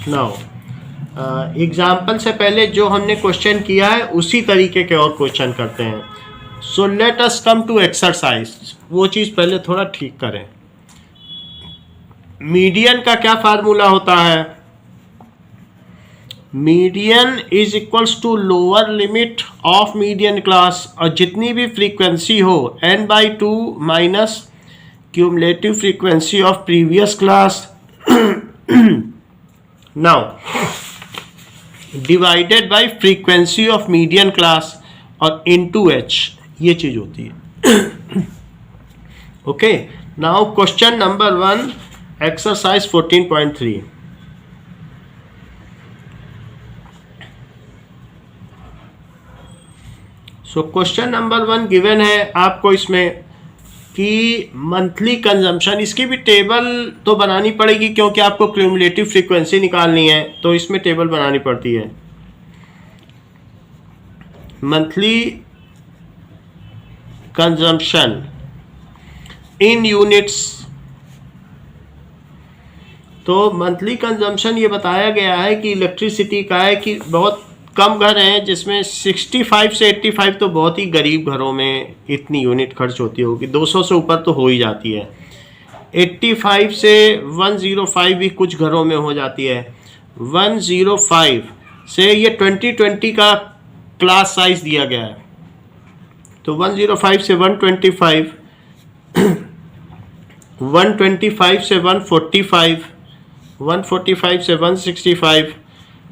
Now example से पहले जो हमने क्वेश्चन किया है उसी तरीके के और क्वेश्चन करते हैं. So let us come to exercise. वो चीज़ पहले थोड़ा ठीक करें. मीडियन का क्या फार्मूला होता है? Median is equals to lower limit of median class, और जितनी भी फ्रीक्वेंसी हो n/2 minus cumulative frequency of previous class now divided by frequency of median class और इनटू h. ये चीज होती है. Okay, now question number 1, exercise 14.3. So question number 1 given है आपको इसमें कि मंथली कंजम्पशन, इसकी भी टेबल तो बनानी पड़ेगी क्योंकि आपको क्यूमुलेटिव फ्रीक्वेंसी निकालनी है, तो इसमें टेबल बनानी पड़ती है. Monthly consumption in units. तो मंथली कंजम्पशन ये बताया गया है कि इलेक्ट्रिसिटी का है कि बहुत कम घर हैं जिसमें 65 से 85, तो बहुत ही गरीब घरों में इतनी यूनिट खर्च होती होगी. 200 से ऊपर तो हो ही जाती है. 85 से 105 भी कुछ घरों में हो जाती है. 105 से ये 2020 का क्लास साइज दिया गया है, तो 105 से 125, 125 से 145, 145 से 165,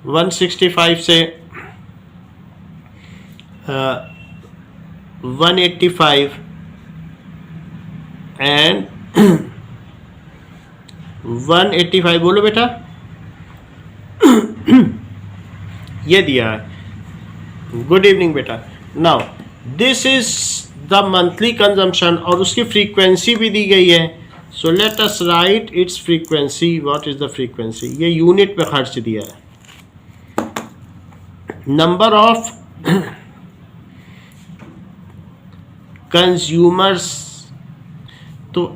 165 से 185 एंड 185. बोलो बेटा. ये दिया है. गुड इवनिंग बेटा. Now this is the monthly consumption और उसकी फ्रीक्वेंसी भी दी गई है. So let us right it's frequency. What is the frequency? ये यूनिट में खर्च दिया है. नंबर ऑफ कंज्यूमर्स, तो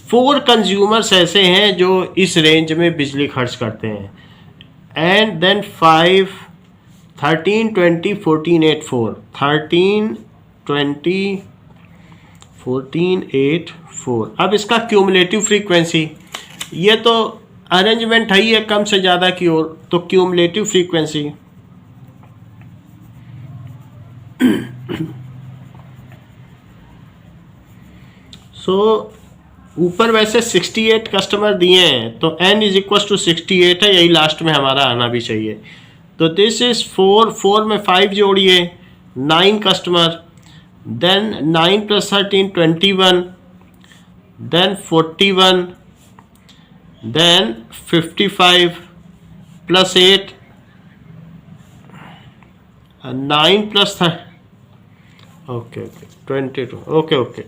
4 कंज्यूमर्स ऐसे हैं जो इस रेंज में बिजली खर्च करते हैं. And then 5, 13, 20, 14, 8, 4. 13, 20, 14, 8, 4. अब इसका क्यूमुलेटिव फ्रीक्वेंसी, ये तो अरेंजमेंट है ही है कम से ज़्यादा की ओर, तो क्यूमुलेटिव फ्रीक्वेंसी सो ऊपर वैसे 68 कस्टमर दिए हैं, तो n इज इक्वल टू 68 है. यही लास्ट में हमारा आना भी चाहिए. तो दिस इज 4 में 5 जोड़िए, 9 customer. Then 9 + 13 21, then 41, then 55 + 8, 9 + 3. Okay 22. Okay.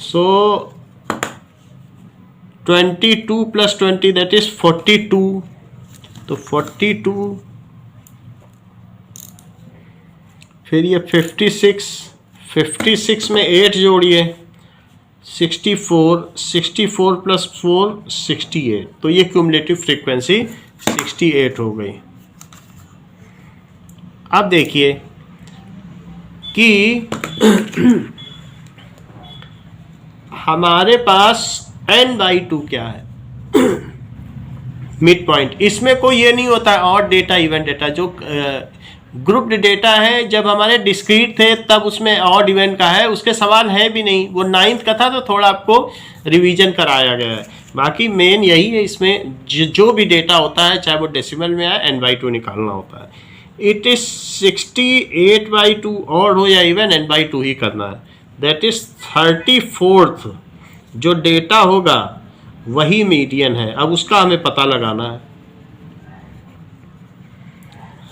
So 22 + 20 that is 42. तो 42, फिर ये 56 में 8 जोड़िए, 64 + 4 68. तो ये क्यूमुलेटिव फ्रीक्वेंसी 68 हो गई. अब देखिए कि हमारे पास n/2 क्या है, मिड पॉइंट. इसमें कोई ये नहीं होता है ऑड डेटा इवन डेटा. जो ग्रुप्ड डेटा है जब हमारे डिस्क्रीट थे तब उसमें ऑड इवन का है, उसके सवाल है भी नहीं. वो 9th का था तो थोड़ा आपको रिवीजन कराया गया है. बाकी मेन यही है, इसमें जो भी डेटा होता है चाहे वो डेसिमल में आए n/2 निकालना होता है. इट इज 68/2 ऑड हो या इवन n/2 ही करना है. दैट इज 34th जो डेटा होगा वही मीडियन है. अब उसका हमें पता लगाना है.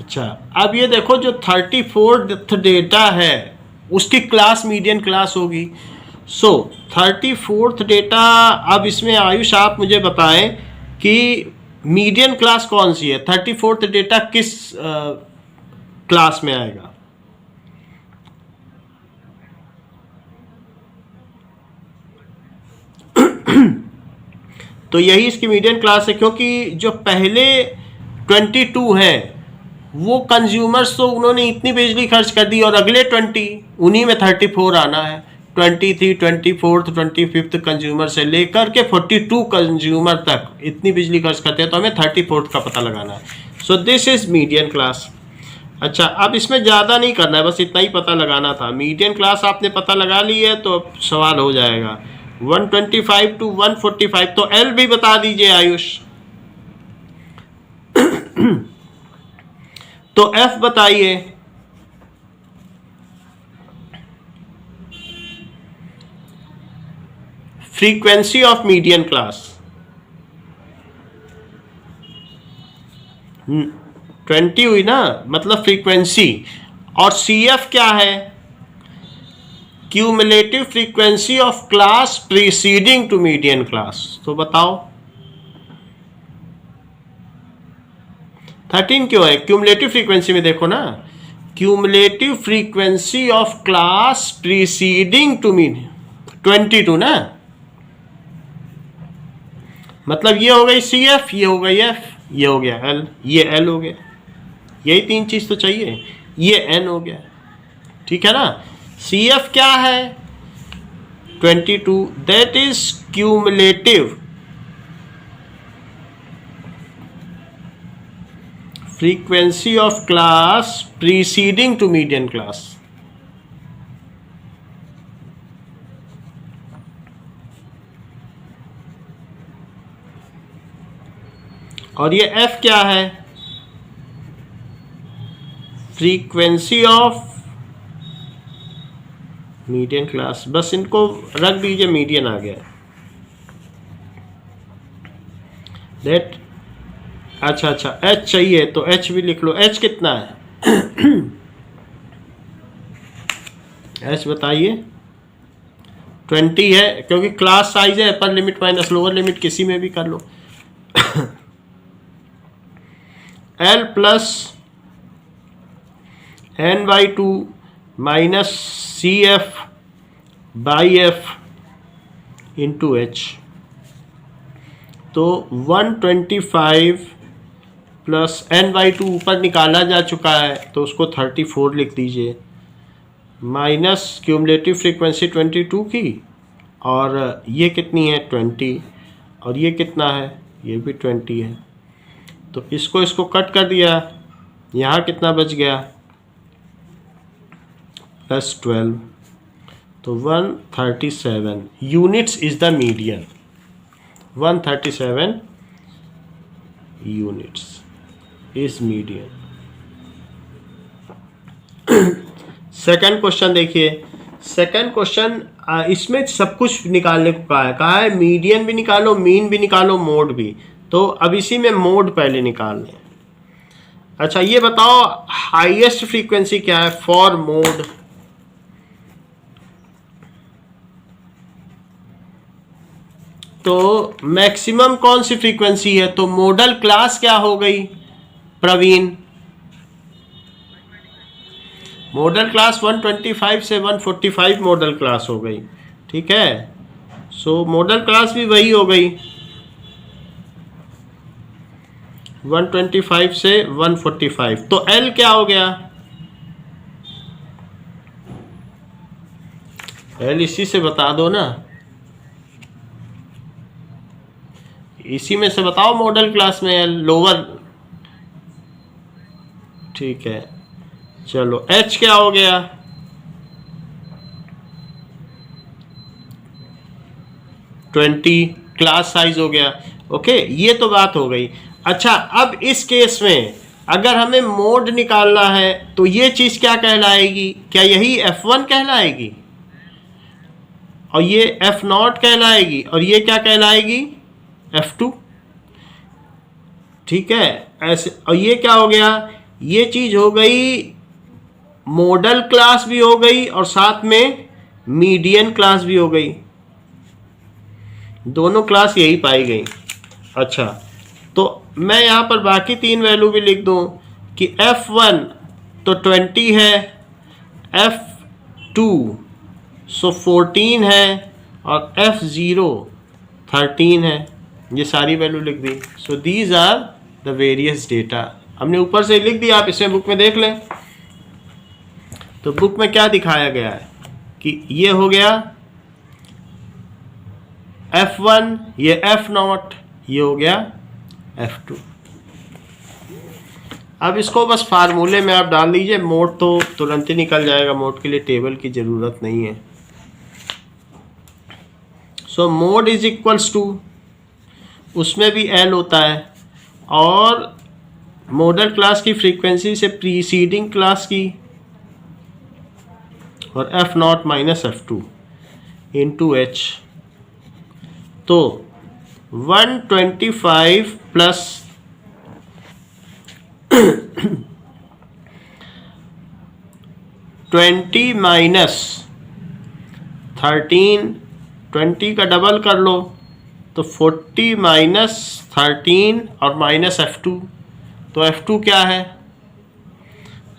अच्छा, अब ये देखो जो 34th डेटा है उसकी क्लास मीडियन क्लास होगी. सो 34th डेटा, अब इसमें आयुष आप मुझे बताएं कि मीडियन क्लास कौन सी है? 34th डेटा किस क्लास में आएगा? तो यही इसकी मीडियन क्लास है, क्योंकि जो पहले 22 हैं वो कंज्यूमर्स तो उन्होंने इतनी बिजली खर्च कर दी, और अगले 20 उन्हीं में 34 आना है। 23, 24, 25 कंज्यूमर से लेकर के 42 कंज्यूमर तक इतनी बिजली खर्च करते हैं, तो हमें 34 का पता लगाना है। सो दिस इज मीडियन क्लास। अच्छा, अब इसमें ज़्यादा नहीं करना है, बस इतना ही पता लगाना था। मीडियन क्लास आपने पता लगा ली है तो सवाल हो जाएगा 125 to 145। तो एल भी बता दीजिए आयुष। तो एफ बताइए। फ्रीक्वेंसी ऑफ मीडियन क्लास 20 हुई ना, मतलब फ्रीक्वेंसी। और सी एफ क्या है? Cumulative frequency of class preceding to median class. तो बताओ 13 क्यों है? क्यूमुलेटिव फ्रीक्वेंसी में देखो ना, cumulative frequency of class preceding to median 22 ना, मतलब ये हो गई सी एफ, ये हो गई एफ, ये हो गया एल, ये एल हो गया। यही 3 चीज तो चाहिए। ये एन हो गया, ठीक है ना। सी एफ क्या है? 22, that is cumulative frequency of class preceding to median class. और ये एफ क्या है? Frequency of median class. बस इनको रख दीजिए, मीडियन आ गया। दैट अच्छा एच चाहिए तो एच भी लिख लो। एच कितना है? एच बताइए। 20 है, क्योंकि क्लास साइज है, upper limit minus lower limit किसी में भी कर लो। L plus n/2 minus C F by F into H. तो 125 प्लस n/2 ऊपर निकाला जा चुका है तो उसको 34 लिख दीजिए, माइनस क्यूमुलेटिव फ्रीक्वेंसी 22 की, और ये कितनी है 20, और ये कितना है, ये भी 20 है। तो इसको कट कर दिया, यहाँ कितना बच गया +12, तो 137 units is the median. 137 units is median. Second question देखिए। सेकंड क्वेश्चन इसमें सब कुछ निकालने को कहा है मीडियन भी निकालो, मीन भी निकालो, मोड भी। तो अब इसी में मोड पहले निकाल लें। अच्छा, ये बताओ हाईएस्ट फ्रीक्वेंसी क्या है फॉर मोड? तो मैक्सिमम कौन सी फ्रीक्वेंसी है? तो मॉडल क्लास क्या हो गई प्रवीण? मॉडल क्लास 125 से 145 मॉडल क्लास हो गई, ठीक है। सो मॉडल क्लास भी वही हो गई 125 से 145। तो एल क्या हो गया? एल इसी से बता दो ना, इसी में से बताओ मॉडल क्लास में एल लोअर, ठीक है। चलो एच क्या हो गया? क्लास साइज हो गया। ओके, ये तो बात हो गई। अच्छा, अब इस केस में अगर हमें मोड निकालना है तो ये चीज क्या कहलाएगी? क्या यही F1 कहलाएगी, और ये F0 कहलाएगी, और ये क्या कहलाएगी? F2, ठीक है ऐसे। और ये क्या हो गया? ये चीज हो गई मॉडल क्लास भी हो गई और साथ में मीडियन क्लास भी हो गई, दोनों क्लास यही पाई गई। अच्छा, तो मैं यहाँ पर बाकी 3 वैल्यू भी लिख दूँ कि F1 तो 20 है, F2 सो 14 है, और F0 13 है। ये सारी वैल्यू लिख दी। So these are the various data, हमने ऊपर से लिख दिया, आप इसमें बुक में देख लें। तो बुक में क्या दिखाया गया है कि ये हो गया F1, ये F0, ये हो गया F2। अब इसको बस फार्मूले में आप डाल दीजिए, मोड तो तुरंत ही निकल जाएगा, मोड के लिए टेबल की ज़रूरत नहीं है। So mode is equals to, उसमें भी L होता है, और मॉडल क्लास की फ्रीक्वेंसी से प्रीसीडिंग क्लास की, और F0 minus F2 into H। तो 125 प्लस 20 माइनस 13, 20 का डबल कर लो तो 40 माइनस 13 और माइनस F2, तो F2 क्या है?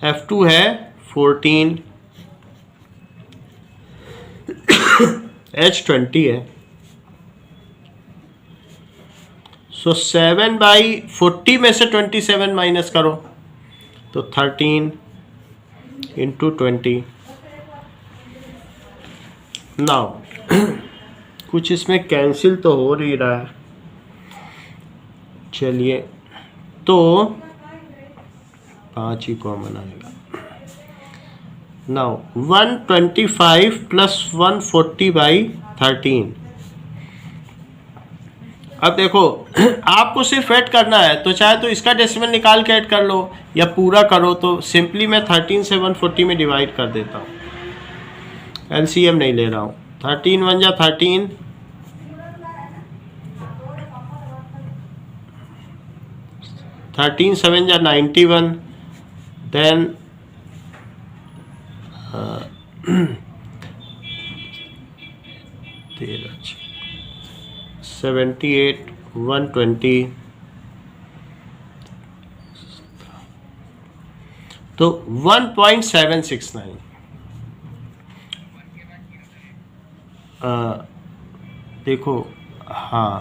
F2 है 14, H 20 है। सो 7/40 में से 27 माइनस करो तो 13 इंटू 20। नाउ कुछ इसमें कैंसिल तो हो नहीं रहा है, चलिए, तो 5 ही कॉमन आएगा। Now 125 plus 140/13। अब देखो आपको सिर्फ ऐड करना है, तो चाहे तो इसका डेसिमल निकाल के ऐड कर लो या पूरा करो, तो सिंपली मैं 13 से 140 में डिवाइड कर देता हूँ, एलसीएम नहीं ले रहा हूँ। 13 1 जा 13, 13 7 जा 91, देन 78 120, तो 1.769। देखो हाँ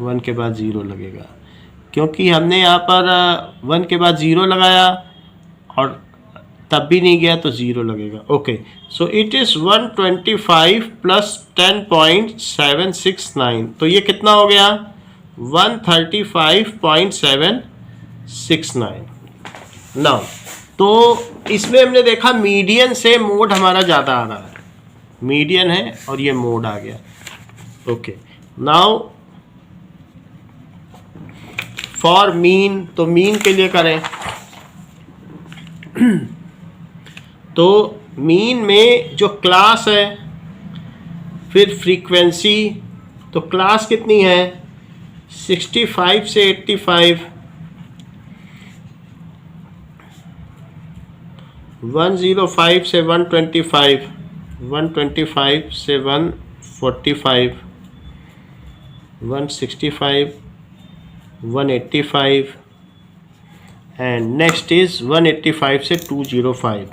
1 के बाद 0 लगेगा, क्योंकि हमने यहाँ पर 1 के बाद 0 लगाया और तब भी नहीं गया तो 0 लगेगा। Okay, so it is 125 plus 10.769, तो ये कितना हो गया? 135.769। नाउ तो इसमें हमने देखा मीडियन से मोड हमारा ज़्यादा आ रहा है, मीडियन है और ये मोड आ गया। ओके, नाउ फॉर मीन, तो मीन के लिए करें तो मीन में जो क्लास है, फिर फ्रीक्वेंसी, तो क्लास कितनी है? 65 से 85, 105 से 125, 125 से 145, 165, 185, एंड नेक्स्ट इज 185 से 205।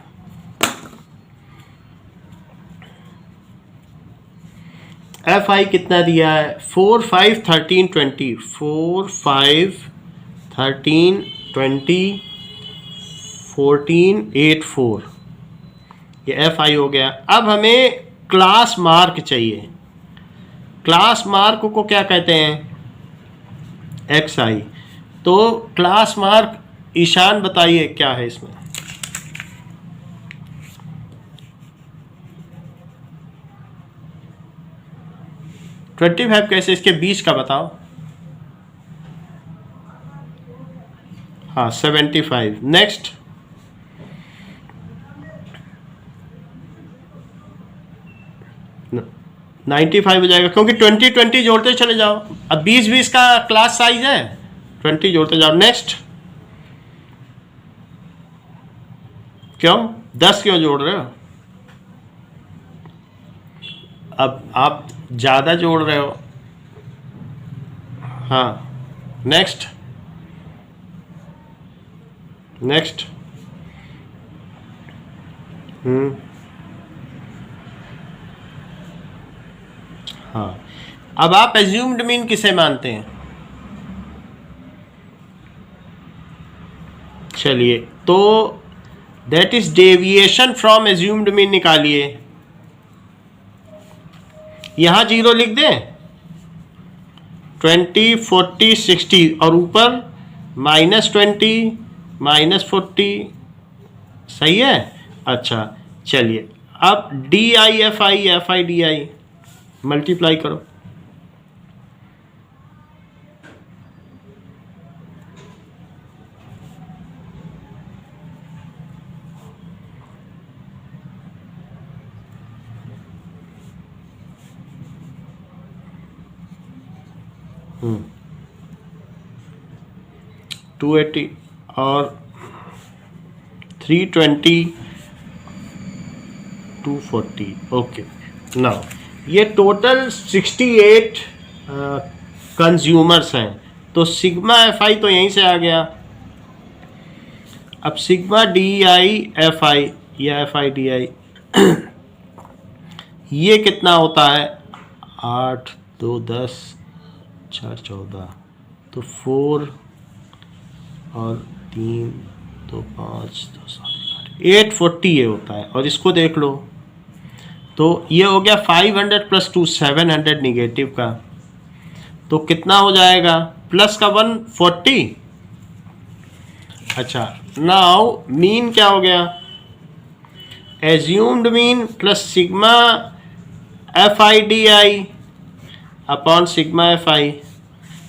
FI कितना दिया है? 4 5 13 20, 4 5 13 20 14 8 4, ये FI हो गया। अब हमें क्लास मार्क चाहिए। क्लास मार्क को क्या कहते हैं? XI। तो क्लास मार्क ईशान बताइए क्या है इसमें? — 25 कैसे? इसके बीच का बताओ। हाँ 75। नेक्स्ट 95 हो जाएगा, क्योंकि 20 20 जोड़ते चले जाओ। अब 20 20 का क्लास साइज है, 20 जोड़ते जाओ। नेक्स्ट, क्यों 10 क्यों जोड़ रहे हो? अब आप ज़्यादा जोड़ रहे हो। हाँ नेक्स्ट, नेक्स्ट। हाँ, अब आप एज्यूम्ड मीन किसे मानते हैं? चलिए, तो that is deviation from assumed mean निकालिए। यहाँ 0 लिख दें, 20, 40, 60 और ऊपर -20, -40, सही है। अच्छा चलिए, अब DI मल्टीप्लाई करो। हम्म, 280 और 320, 240। ओके, नाउ ये टोटल 68 कंज्यूमर्स हैं, तो सिग्मा FI तो यहीं से आ गया। अब सिग्मा DI FI या FI DI ये कितना होता है? 8, 2, 10, 4, 14, तो 4 और 3, 2, 5, 2, 7, 840 ये होता है। और इसको देख लो, तो ये हो गया 500 + 2 700 निगेटिव का, तो कितना हो जाएगा? प्लस का 140। अच्छा, नाउ मीन क्या हो गया? Assumed mean plus sigma FI/DI upon sigma FI।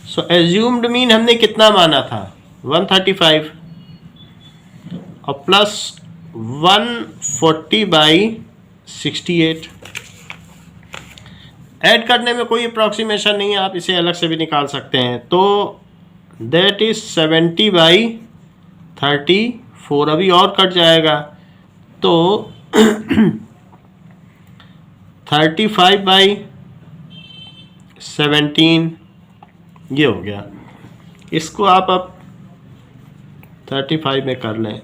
सो एज्यूम्ड मीन हमने कितना माना था? 135 और प्लस 140/68। ऐड करने में कोई अप्रॉक्सीमेशन नहीं है, आप इसे अलग से भी निकाल सकते हैं। तो दैट इज 70/34। अभी और कट जाएगा, तो 35/17 ये हो गया। इसको आप अब 35 में कर लें,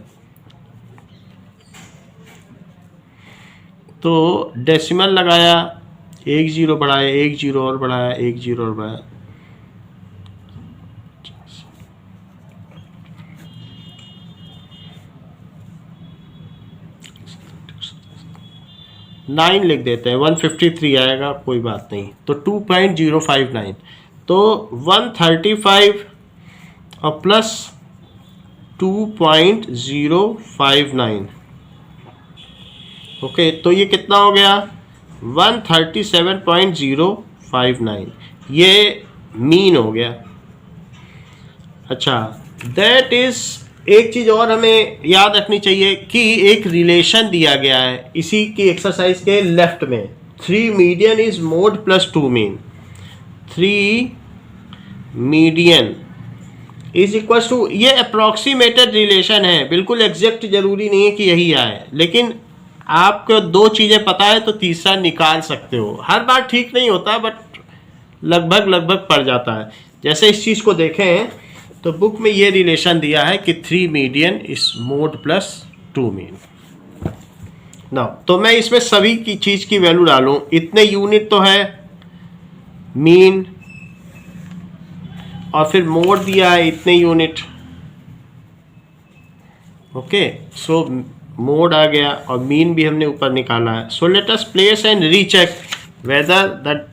तो डेसिमल लगाया, 1 0 बढ़ाया, 1 0 और बढ़ाया, 1 0 और बढ़ाया, 9 लिख देते हैं, 153 आएगा, कोई बात नहीं। तो 2.059, तो 135 और प्लस 2.059। ओके, तो ये कितना हो गया? 137.059, ये मीन हो गया। अच्छा, दैट इज एक चीज़ और हमें याद रखनी चाहिए कि एक रिलेशन दिया गया है इसी की एक्सरसाइज के लेफ्ट में, 3 median is mode plus 2 mean. 3 median is equal to, ये अप्रॉक्सीमेटेड रिलेशन है, बिल्कुल एग्जैक्ट जरूरी नहीं है कि यही आए, लेकिन आपको 2 चीज़ें पता है तो तीसरा निकाल सकते हो। हर बार ठीक नहीं होता, बट लगभग पड़ जाता है। जैसे इस चीज़ को देखें तो बुक में ये रिलेशन दिया है कि 3 median is mode plus 2 mean. ना तो मैं इसमें सभी की चीज़ की वैल्यू डालूं, इतने यूनिट तो है मीन, और फिर मोड दिया है इतने यूनिट। ओके, सो मोड आ गया और मीन भी हमने ऊपर निकाला है। So let us place and recheck whether that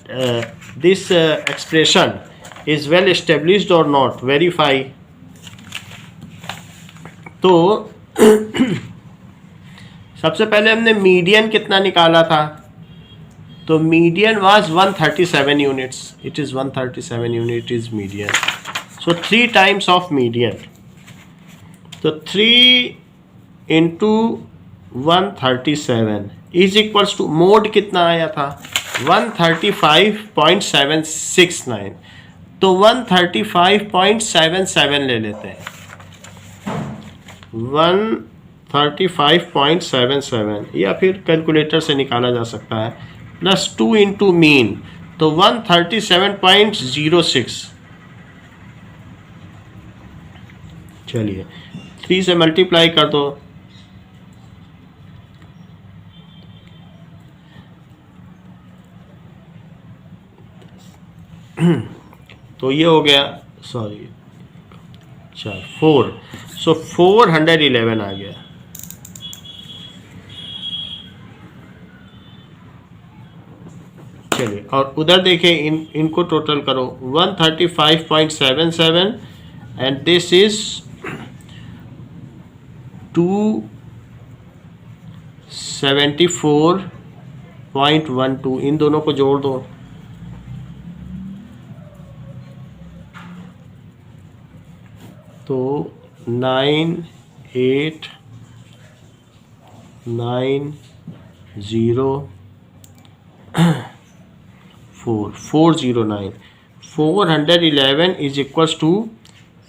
this expression is well established और नॉट। वेरीफाई। तो सबसे पहले हमने मीडियन कितना निकाला था, तो median was 137 units, it is 137 unit is median. So 3 times of median, तो 3 into 137 is equals to mode कितना आया था? 135.769, तो 135.77 ले लेते हैं। 135.77 या फिर कैलकुलेटर से निकाला जा सकता है, प्लस 2 इंटू मीन, तो 137.06। चलिए 3 से मल्टीप्लाई कर दो, तो ये हो गया, सॉरी 4 सो 411 आ गया। चलिए, और उधर देखिए, इनको टोटल करो, 135.77 एंड दिस इज 274.12। इन दोनों को जोड़ दो, तो 409 411 इज इक्वल्स टू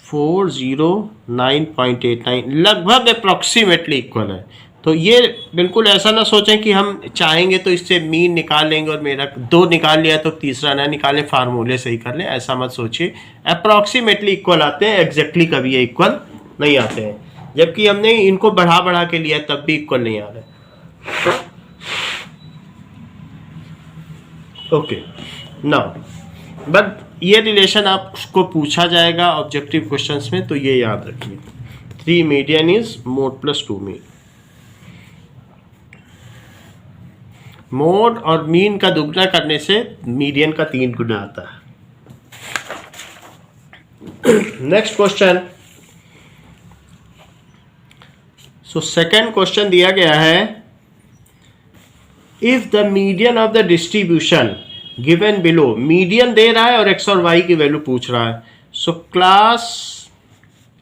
409.89, लगभग अप्रॉक्सीमेटली इक्वल है। तो ये बिल्कुल ऐसा ना सोचें कि हम चाहेंगे तो इससे मीन निकाल लेंगे और मेरा 2 निकाल लिया तो तीसरा ना निकालें, फार्मूले से ही कर लें, ऐसा मत सोचिए। अप्रॉक्सीमेटली इक्वल आते हैं, एग्जैक्टली कभी ये इक्वल नहीं आते हैं, जबकि हमने इनको बढ़ा बढ़ा के लिया तब भी इक्वल नहीं आ रहे। ओके, नाउ बट ये रिलेशन आपको पूछा जाएगा ऑब्जेक्टिव क्वेश्चंस में, तो ये याद रखिए, 3 median is mode plus 2 mean. Mode और मीन का दुगना करने से मीडियन का 3 गुना आता है। Next question, so second question दिया गया है, if the median of the distribution given below, median दे रहा है और एक्स और वाई की वैल्यू पूछ रहा है। सो क्लास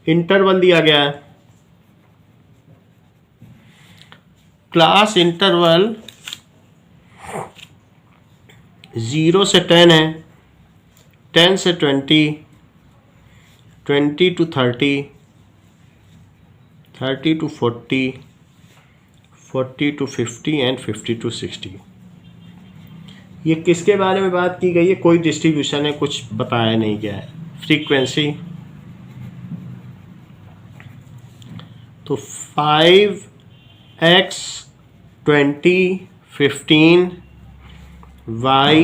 इंटरवल दिया गया है, क्लास इंटरवल 0 से 10 है, 10 से 20, 20 to 30, 30 to 40, 40 to 50 and 50 to 60। ये किसके बारे में बात की गई है? कोई डिस्ट्रीब्यूशन है, कुछ बताया नहीं गया है। फ्रीक्वेंसी तो 5x 20 15 y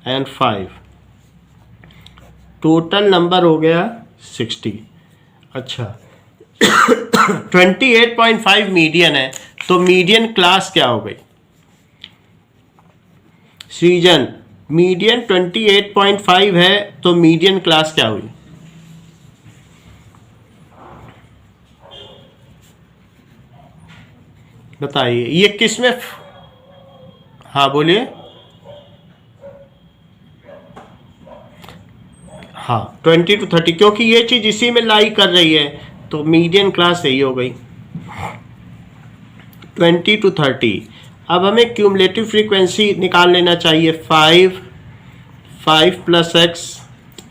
and 5, total number हो गया 60। अच्छा 28.5 मीडियन है, तो मीडियन क्लास क्या हो गई? सृजन, मीडियन 28.5 है तो मीडियन क्लास क्या हुई? बताइए, ये किस में? हाँ बोलिए। हाँ 20 to 30, क्योंकि ये चीज इसी में लाई कर रही है, तो मीडियन क्लास यही हो गई 20 to 30। अब हमें क्यूमुलेटिव फ्रीक्वेंसी निकाल लेना चाहिए। 5 प्लस एक्स,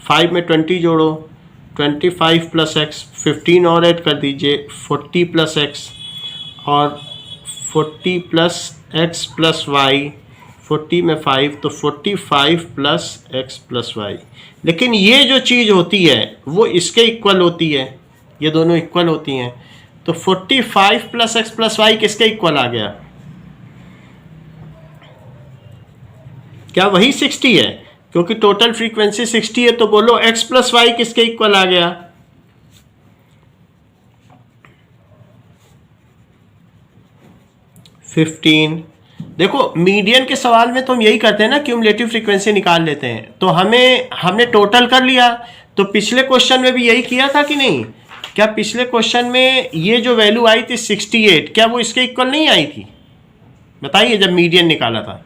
5 में 20 जोड़ो, 25 प्लस एक्स, 15 और ऐड कर दीजिए, 40 प्लस एक्स, और 40 प्लस एक्स प्लस वाई, 40 में 5, तो 45 प्लस एक्स प्लस वाई। लेकिन ये जो चीज़ होती है वो इसके इक्वल होती है, ये दोनों इक्वल होती हैं। तो 45 प्लस एक्स प्लस वाई किसके इक्वल आ गया? क्या वही 60 है? क्योंकि टोटल फ्रीक्वेंसी 60 है, तो बोलो x प्लस वाई किसके इक्वल आ गया? $15। देखो मीडियन के सवाल में तो हम यही करते हैं ना, क्यूमुलेटिव फ्रीक्वेंसी निकाल लेते हैं। तो हमने टोटल कर लिया, तो पिछले क्वेश्चन में भी यही किया था कि नहीं? क्या पिछले क्वेश्चन में ये जो वैल्यू आई थी 68, क्या वो इसके इक्वल नहीं आई थी? बताइए, जब मीडियन निकाला था।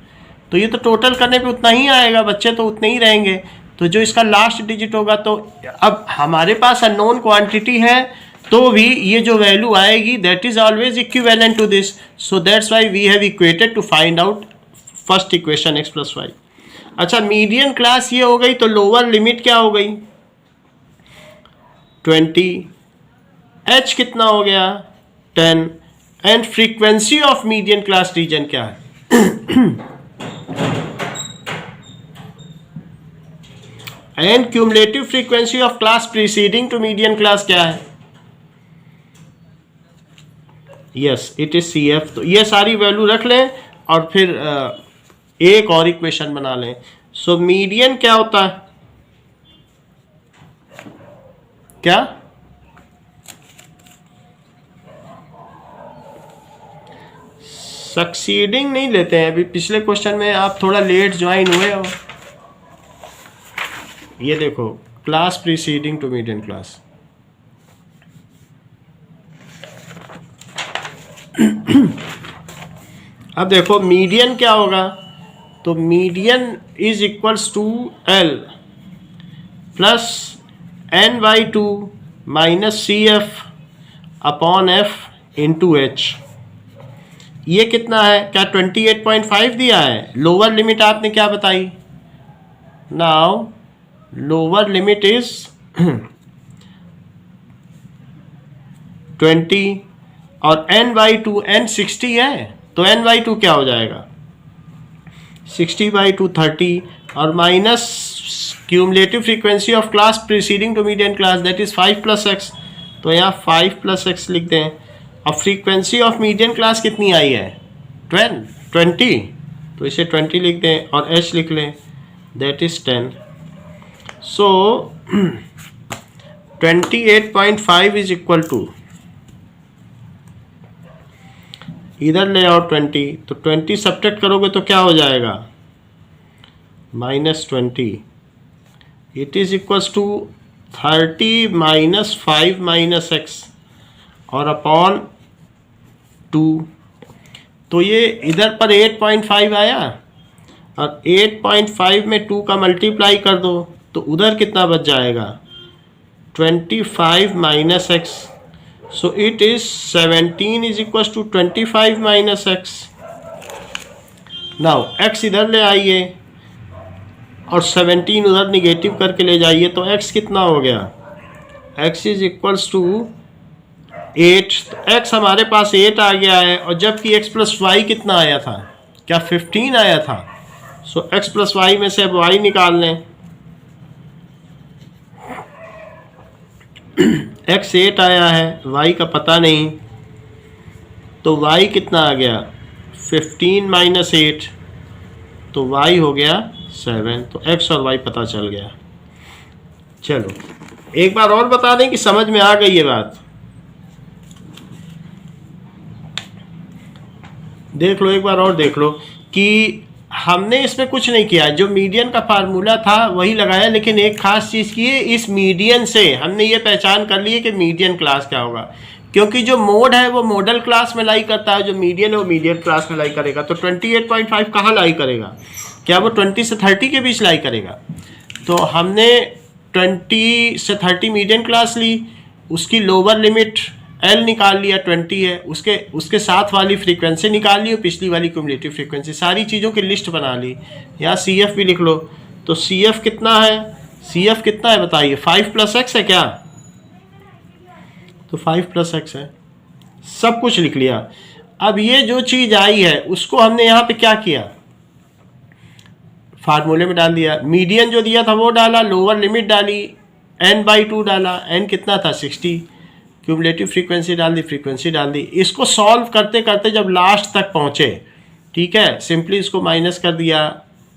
तो ये तो टोटल करने पे उतना ही आएगा, बच्चे तो उतने ही रहेंगे। तो जो इसका लास्ट डिजिट होगा, तो अब हमारे पास अननोन क्वांटिटी है तो भी ये जो वैल्यू आएगी that is always equivalent to this, so that's why we have equated to find out first equation x plus y. अच्छा मीडियन क्लास ये हो गई, तो लोअर लिमिट क्या हो गई? 20, h कितना हो गया? 10, and frequency of median class region क्या है? And cumulative frequency of class preceding to median class क्या है? Yes it is CF। तो ये सारी वैल्यू रख लें और फिर एक और इक्वेशन बना लें। सो मीडियन क्या होता है? क्या सक्सीडिंग नहीं लेते हैं अभी, पिछले क्वेश्चन में आप थोड़ा लेट ज्वाइन हुए हो। ये देखो, class preceding to median class. अब देखो मीडियन क्या होगा, तो median is equals to L plus N by two minus C F upon F into H. ये कितना है, क्या 28.5 दिया है? लोअर लिमिट आपने क्या बताई? नाउ लोअर लिमिट इज 20 और n बाई टू, n 60 है तो n बाई टू क्या हो जाएगा? 60 बाई टू 30 और minus cumulative frequency of class preceding to median class that is 5 plus x, तो यहाँ 5 प्लस एक्स लिख दें। अब फ्रीक्वेंसी ऑफ मीडियन क्लास कितनी आई है? 20, तो इसे 20 लिख दें और h लिख लें, that is 10। So 28.5 is equal to, इधर ले आओ 20, तो 20 सब्ट्रैक्ट करोगे तो क्या हो जाएगा? -20। It is equals to 30 minus 5 minus x और अपॉन 2। तो ये इधर पर 8.5 आया और 8.5 में 2 का मल्टीप्लाई कर दो तो उधर कितना बच जाएगा? 25 minus x. So it is 17 is equals to 25 minus x. Now x इधर ले आइए और 17 उधर निगेटिव करके ले जाइए तो x कितना हो गया? x is equals to 8। x हमारे पास 8 आ गया है और जबकि x प्लस वाई कितना आया था? क्या 15 आया था? सो x प्लस वाई में से अब y निकाल लें। x 8 आया है, y का पता नहीं, तो y कितना आ गया? 15 माइनस 8, तो y हो गया 7। तो x और y पता चल गया। चलो एक बार और बता दें कि समझ में आ गई ये बात। देख लो, एक बार और देख लो कि हमने इसमें कुछ नहीं किया, जो मीडियन का फार्मूला था वही लगाया, लेकिन एक खास चीज़ की है, इस मीडियन से हमने ये पहचान कर ली है कि मीडियन क्लास क्या होगा, क्योंकि जो मोड है वो मॉडल क्लास में लाई करता है, जो मीडियन है वो मीडियन क्लास में लाई करेगा। तो 28.5 कहाँ लाई करेगा? क्या वो 20 से 30 के बीच लाई करेगा? तो हमने 20 से 30 मीडियन क्लास ली, उसकी लोअर लिमिट L निकाल लिया, 20 है, उसके साथ वाली फ्रीक्वेंसी निकाल ली और पिछली वाली क्यूमुलेटिव फ्रीक्वेंसी, सारी चीज़ों की लिस्ट बना ली। यहाँ CF भी लिख लो, तो CF कितना है? CF कितना है बताइए? 5 प्लस एक्स है क्या? तो 5 प्लस एक्स है, सब कुछ लिख लिया। अब ये जो चीज़ आई है उसको हमने यहाँ पे क्या किया? फार्मूले में डाल दिया। मीडियन जो दिया था वो डाला, लोअर लिमिट डाली, n बाई 2 डाला, n कितना था? 60, क्यूमुलेटिव फ्रीक्वेंसी डाल दी, फ्रीक्वेंसी डाल दी। इसको सॉल्व करते करते जब लास्ट तक पहुँचे, ठीक है, सिंपली इसको माइनस कर दिया,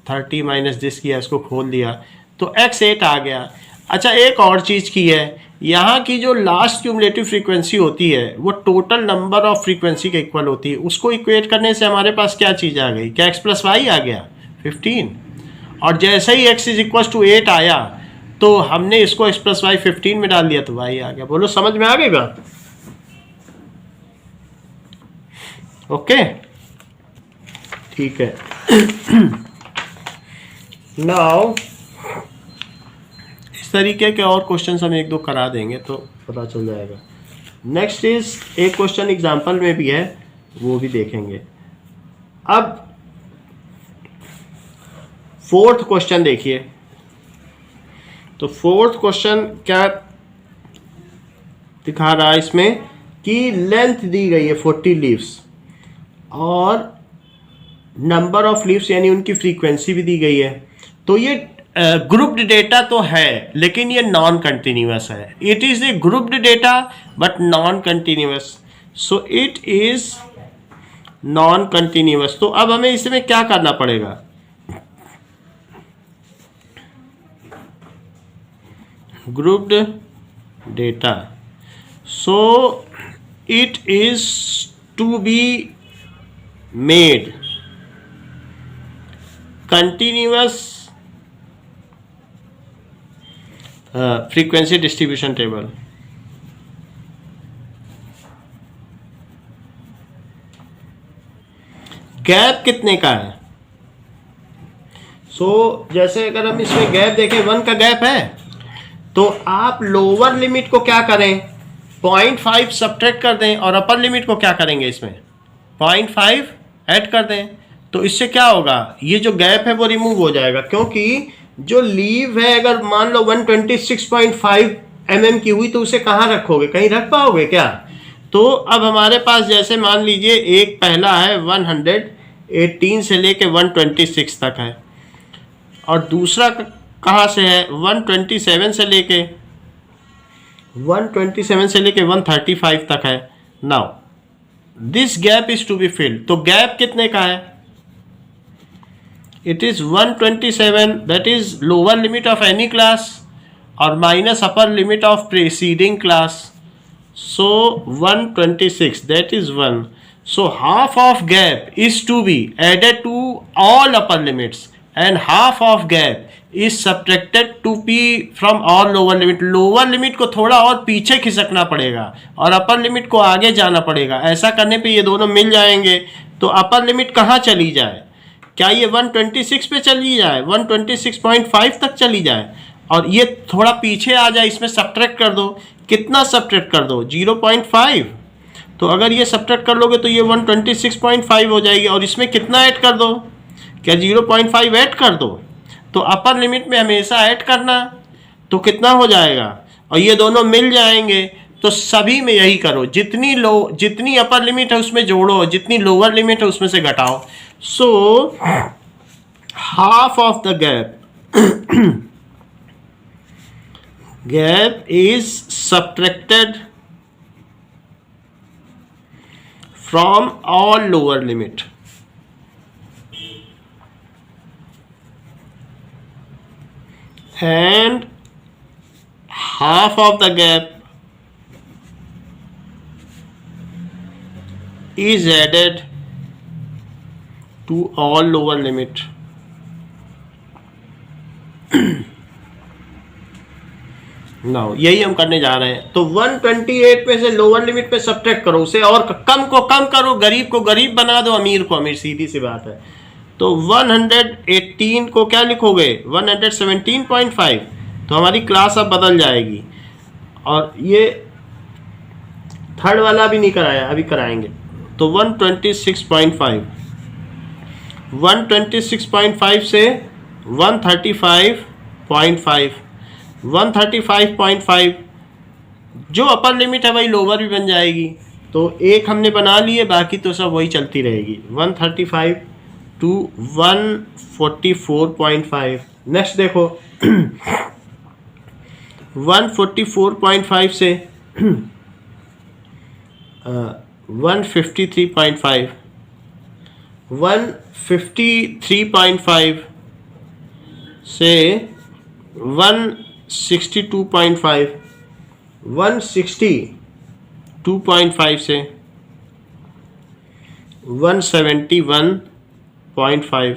30 माइनस दिस किया, इसको खोल दिया तो x 8 आ गया। अच्छा एक और चीज़ की है, यहाँ की जो लास्ट क्यूमुलेटिव फ्रीक्वेंसी होती है वो टोटल नंबर ऑफ फ्रीक्वेंसी के इक्वल होती है। उसको इक्वेट करने से हमारे पास क्या चीज़ आ गई? क्या x प्लस वाई आ गया? 15। और जैसे ही x इज इक्वल टू 8 आया तो हमने इसको x प्लस वाई 15 में डाल दिया तो y आ गया। बोलो समझ में आ गई बात? ओके ठीक है। नाउ इस तरीके के और क्वेश्चन हम एक दो करा देंगे तो पता चल जाएगा। नेक्स्ट इज एक क्वेश्चन एग्जाम्पल में भी है, वो भी देखेंगे। अब फोर्थ क्वेश्चन देखिए, तो फोर्थ क्वेश्चन क्या दिखा रहा है इसमें कि लेंथ दी गई है 40 लीव्स और नंबर ऑफ लीव्स यानी उनकी फ्रीक्वेंसी भी दी गई है। तो ये ग्रुप्ड डेटा तो है लेकिन ये नॉन कंटिन्यूअस है। It is a grouped data but non continuous, so it is non continuous. तो अब हमें इसमें क्या करना पड़ेगा? grouped data, so it is to be made continuous frequency distribution table. Gap कितने का है? जैसे अगर हम इसमें गैप देखें, 1 का गैप है, तो आप लोअर लिमिट को क्या करें, 0.5 सब्ट्रैक्ट कर दें और अपर लिमिट को क्या करेंगे, इसमें 0.5 ऐड कर दें। तो इससे क्या होगा, ये जो गैप है वो रिमूव हो जाएगा, क्योंकि जो लीव है अगर मान लो 126.5 mm की हुई तो उसे कहाँ रखोगे, कहीं रख पाओगे क्या? तो अब हमारे पास जैसे मान लीजिए एक पहला है 118 से लेके 126 तक है, और दूसरा कहाँ से है, 127 से लेके 135 तक है। Now this gap is to be filled, तो गैप कितने का है, it is 127, that is lower limit of any class or minus upper limit of preceding class. So 126, that is 1. So half of gap is to be added to all upper limits and half of gap is subtracted to be from all lower limit. Lower limit को थोड़ा और पीछे खिसकना पड़ेगा और upper limit को आगे जाना पड़ेगा। ऐसा करने पे ये दोनों मिल जाएंगे। तो upper limit कहाँ चली जाए, क्या ये 126 पे चली जाए, 126.5 तक चली जाए, और ये थोड़ा पीछे आ जाए, इसमें सब्ट्रैक्ट कर दो। कितना सब्ट्रैक्ट कर दो, 0.5। तो अगर ये सब्ट्रैक्ट कर लोगे तो ये 126.5 हो जाएगी, और इसमें कितना ऐड कर दो, क्या 0.5 ऐड कर दो। तो अपर लिमिट में हमेशा ऐड करना, तो कितना हो जाएगा, और ये दोनों मिल जाएंगे। तो सभी में यही करो, जितनी अपर लिमिट है उसमें जोड़ो, जितनी लोअर लिमिट है उसमें से घटाओ। So half of the gap is subtracted from all lower limit, and half of the gap is added to all lower limit. Now यही हम करने जा रहे हैं। तो 128 में से लोअर लिमिट पे सब्ट्रैक्ट करो, उसे और कम को कम करो, गरीब को गरीब बना दो, अमीर को अमीर, सीधी सी बात है। तो 118 को क्या लिखोगे, 117.5, तो हमारी क्लास अब बदल जाएगी। और ये थर्ड वाला भी नहीं कराया, अभी कराएंगे। तो 126.5 126.5 से 135.5 135.5 जो अपर लिमिट है वही लोअर भी बन जाएगी। तो एक हमने बना लिए, बाकी तो सब वही चलती रहेगी। 135 to 144.5। नेक्स्ट देखो 144.5 से 153.5 153.5 से 162.5 162.5 से 171.5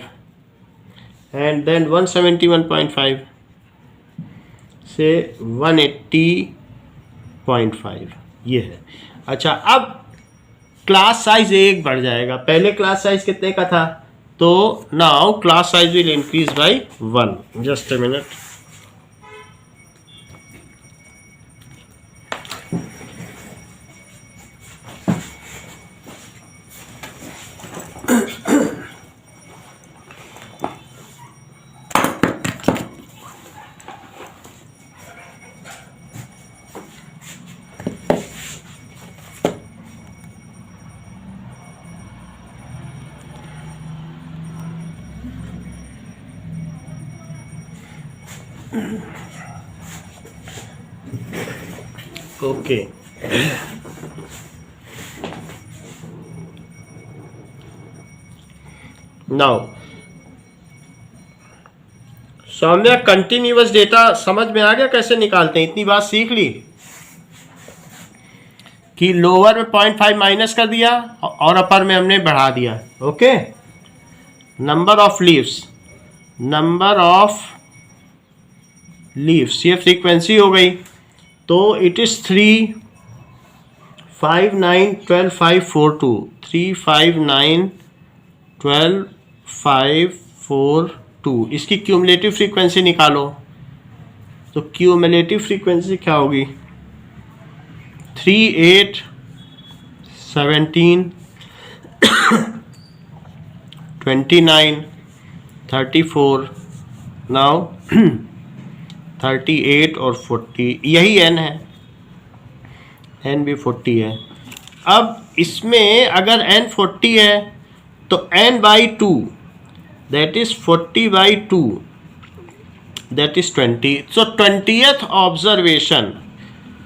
एंड देन 171.5 से 180.5 ये है। अच्छा, अब क्लास साइज एक बढ़ जाएगा। पहले क्लास साइज कितने का था, तो now class size will increase by 1। Just a minute. Okay, now Saumya continuous data समझ में आ गया कैसे निकालते हैं? इतनी बात सीख ली। कि लोअर में 0.5 माइनस कर दिया और अपर में हमने बढ़ा दिया। ओके, नंबर ऑफ लीव्स ये फ्रीक्वेंसी हो गई। तो इट इज़ 3, 5, 9, 12, 5, 4, 2, 3, 5, 9, 12, 5, 4, 2। इसकी क्यूमुलेटिव फ्रीक्वेंसी निकालो। तो क्यूमुलेटिव फ्रीक्वेंसी क्या होगी? 3, 8, 17, 29, 34, नाउ 38 और 40, यही n है, n भी 40 है। अब इसमें अगर n 40 है तो n by 2 that is 40 by 2 that is 20। So 20th observation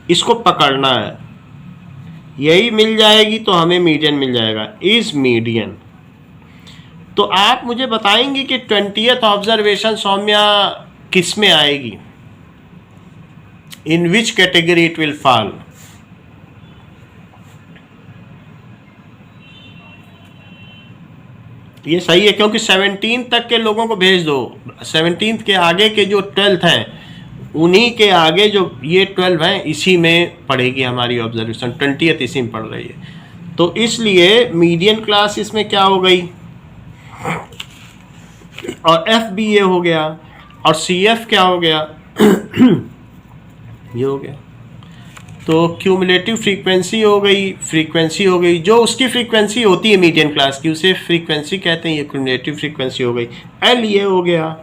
इसको पकड़ना है, यही मिल जाएगी तो हमें मीडियन मिल जाएगा, इज मीडियन। तो आप मुझे बताएंगे कि 20th ऑब्जर्वेशन सौम्या किस में आएगी, in which category it will fall? ये सही है क्योंकि 17 तक के लोगों को भेज दो, 17 के आगे के जो 12th हैं उन्हीं के आगे जो ये 12 हैं इसी में पढ़ेगी हमारी ऑब्जर्वेशन, 20th इसी में पढ़ रही है। तो इसलिए मीडियन क्लास इसमें क्या हो गई, और एफ बी ए हो गया, और सी एफ क्या हो गया ये हो गया। तो क्यूमुलेटिव फ्रीक्वेंसी हो गई, जो उसकी फ्रीक्वेंसी होती है मीडियन क्लास की उसे फ्रीक्वेंसी कहते हैं, ये क्यूमुलेटिव फ्रीक्वेंसी हो गई। एल ये हो गया,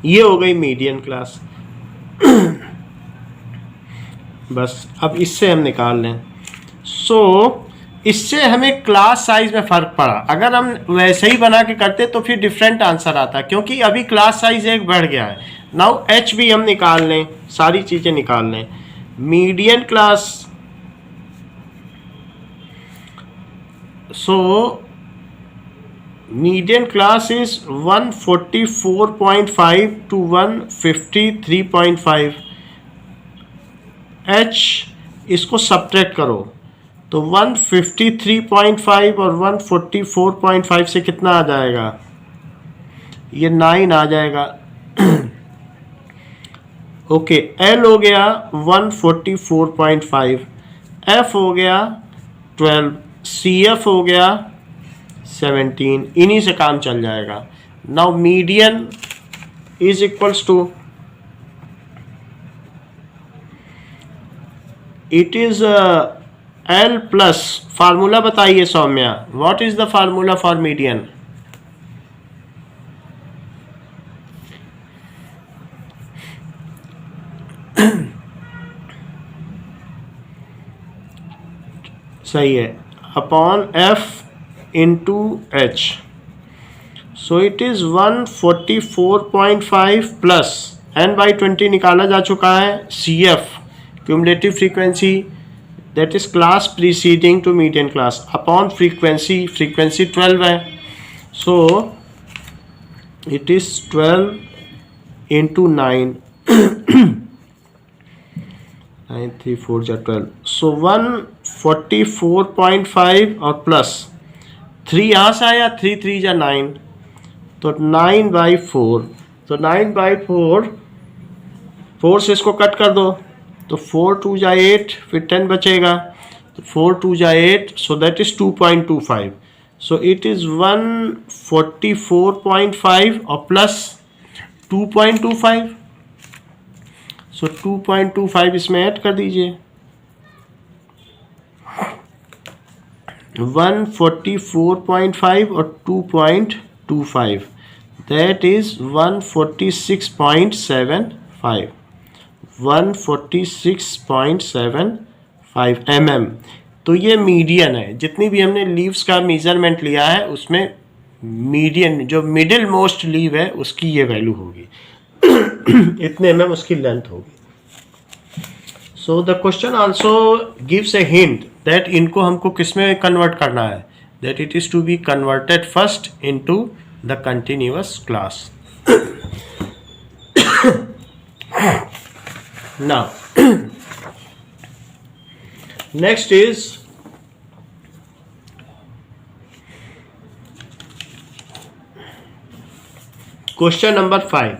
ये हो गई मीडियन क्लास। बस अब इससे हम निकाल लें। सो इससे हमें क्लास साइज में फ़र्क पड़ा। अगर हम वैसे ही बना के करते तो फिर डिफरेंट आंसर आता, क्योंकि अभी क्लास साइज एक बढ़ गया है। नाउ एच भी हम निकाल लें, सारी चीज़ें निकाल लें। Median class, so median class is 144.5 to 153.5। H इसको सब्ट्रैक्ट करो तो 153.5 और 144.5 से कितना आ जाएगा, ये 9 आ जाएगा। ओके, एल हो गया 144.5, एफ हो गया 12, सी एफ हो गया 17, इन्हीं से काम चल जाएगा। Now median is equals to, it is L plus, formula बताइए Saumya, what is the formula for median? सही है, upon F into H. So it is 144.5 plus n by 20 निकाला जा चुका है, C F cumulative frequency that is class preceding to median class, upon frequency 12 है। So it is 12 into 9 9 3 4 12, so 144.5 और plus 3 यहाँ से आया, 3 3 जा 9, तो 9/4। तो 9/4, 4 से इसको कट कर दो तो 4 2 जा 8, फिर 10 बचेगा, तो 4 2 जा 8, सो that is 2.25। So it is 144.5 और प्लस 2.25, सो 2.25 इसमें ऐड कर दीजिए। 144.5 और 2.25 दैट इज 146.75, 146.75 mm। तो ये मीडियन है, जितनी भी हमने लीव्स का मेजरमेंट लिया है उसमें मीडियन जो मिडिल मोस्ट लीव है उसकी ये वैल्यू होगी इतने mm उसकी लेंथ होगी। So the question also gives a hint that इनको हमको किस में कन्वर्ट करना है, that it is to be converted first into the continuous class. Now next is question number 5.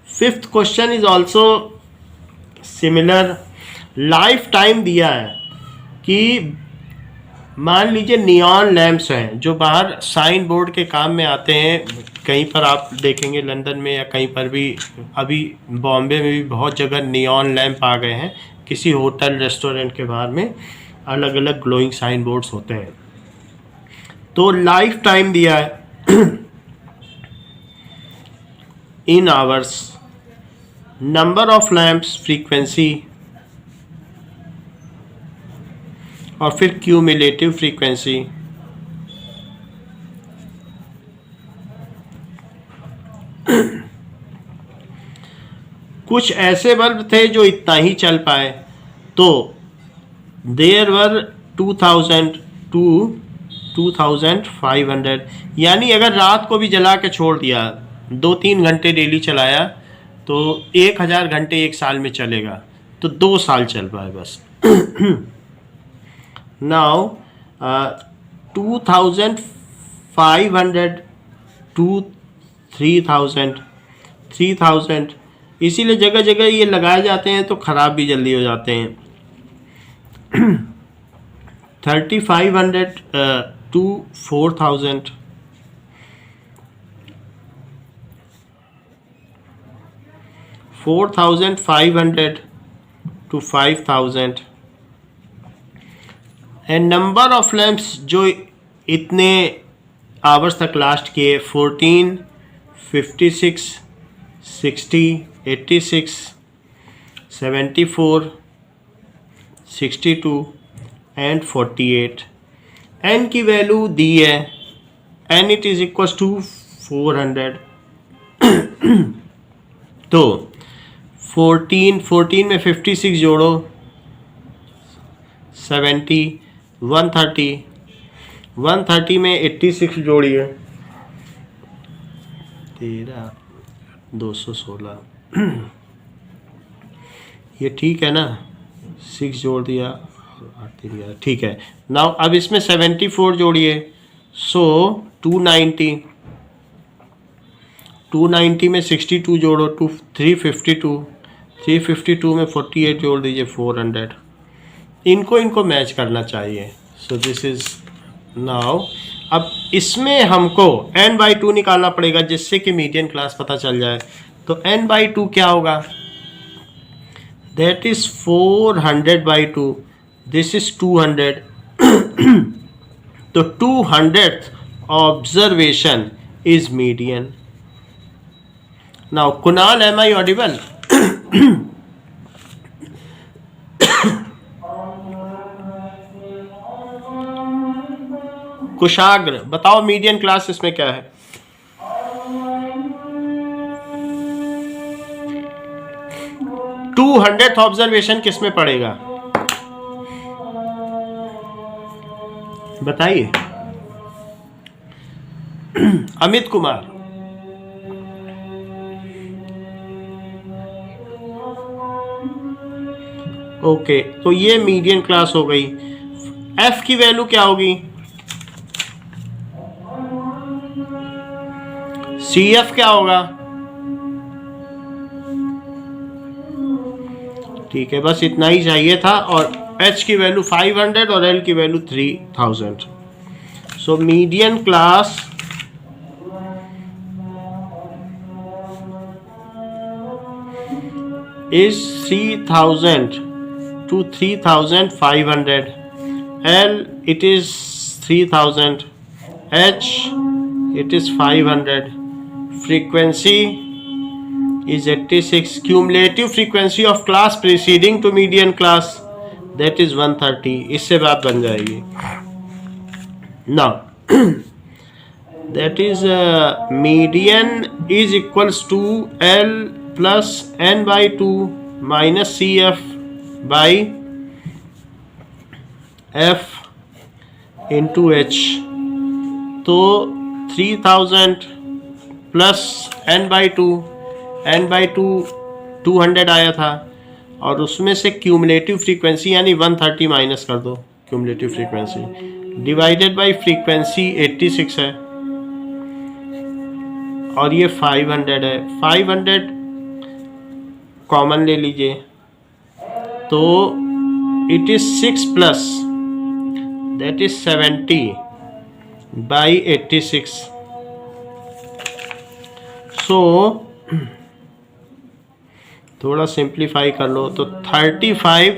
Fifth question is also similar. Lifetime दिया है कि मान लीजिए नियॉन लैंप्स हैं जो बाहर साइन बोर्ड के काम में आते हैं. कहीं पर आप देखेंगे लंदन में या कहीं पर भी, अभी बॉम्बे में भी बहुत जगह नियॉन लैंप आ गए हैं. किसी होटल रेस्टोरेंट के बाहर में अलग अलग ग्लोइंग साइन बोर्ड्स होते हैं. तो लाइफ टाइम दिया है in hours, number of lamps, frequency और फिर क्यूमुलेटिव फ्रीक्वेंसी. कुछ ऐसे बल्ब थे जो इतना ही चल पाए. तो देयर वर 2000 टू 2500. यानी अगर रात को भी जला के छोड़ दिया, 2-3 घंटे डेली चलाया, तो 1000 घंटे एक साल में चलेगा. तो 2 साल चल पाए बस. Now 2500 to 3000. इसीलिए जगह जगह ये लगाए जाते हैं तो ख़राब भी जल्दी हो जाते हैं. 3500 to 4000. 4500 to 5000. And number of lamps जो इतने आवर्स तक लास्ट किए, 14, 56, 60, 86, 74, 62 एंड 48. एन की वैल्यू दी है, N it is equal to 400. तो 14 में 56 जोड़ो, 70, 130 में 86 जोड़िए, 216. ये ठीक है ना, 6 जोड़ दिया, 8 दिया, ठीक है. नाउ अब इसमें 74 जोड़िए, सो 290 में 62 जोड़ो, 352 में 48 जोड़ दीजिए, 400. इनको मैच करना चाहिए. सो दिस इज नाउ. अब इसमें हमको n/2 निकालना पड़ेगा जिससे कि मीडियन क्लास पता चल जाए. तो n/2 क्या होगा? That is 400/2. This is 200. तो 200th observation is median. Now Kunal, am I audible? Kushagra, बताओ मीडियन क्लास इसमें क्या है? टू 200th ऑब्जर्वेशन किस में पड़ेगा बताइए. अमित कुमार. ओके, तो ये मीडियन क्लास हो गई. एफ की वैल्यू क्या होगी? सी एफ क्या होगा? ठीक है, बस इतना ही चाहिए था. और एच की वैल्यू 500 और एल की value 3000. So median class is 3000 to 3500. L it is 3000. H it is 500. Frequency is 86. Cumulative frequency of class preceding to median class, that is 130. इससे बात बन जाएगी. Now that is median is equals to L plus n/2 minus CF by F into H. तो 3000 plus n/2 200 आया था और उसमें से क्यूमुलेटिव फ्रीक्वेंसी यानी 130 माइनस कर दो. Cumulative frequency divided by frequency 86 है और ये 500 है, 500 कॉमन ले लीजिए, तो it is 6 plus that is 70 by 86। सो थोड़ा सिंप्लीफाई कर लो तो 35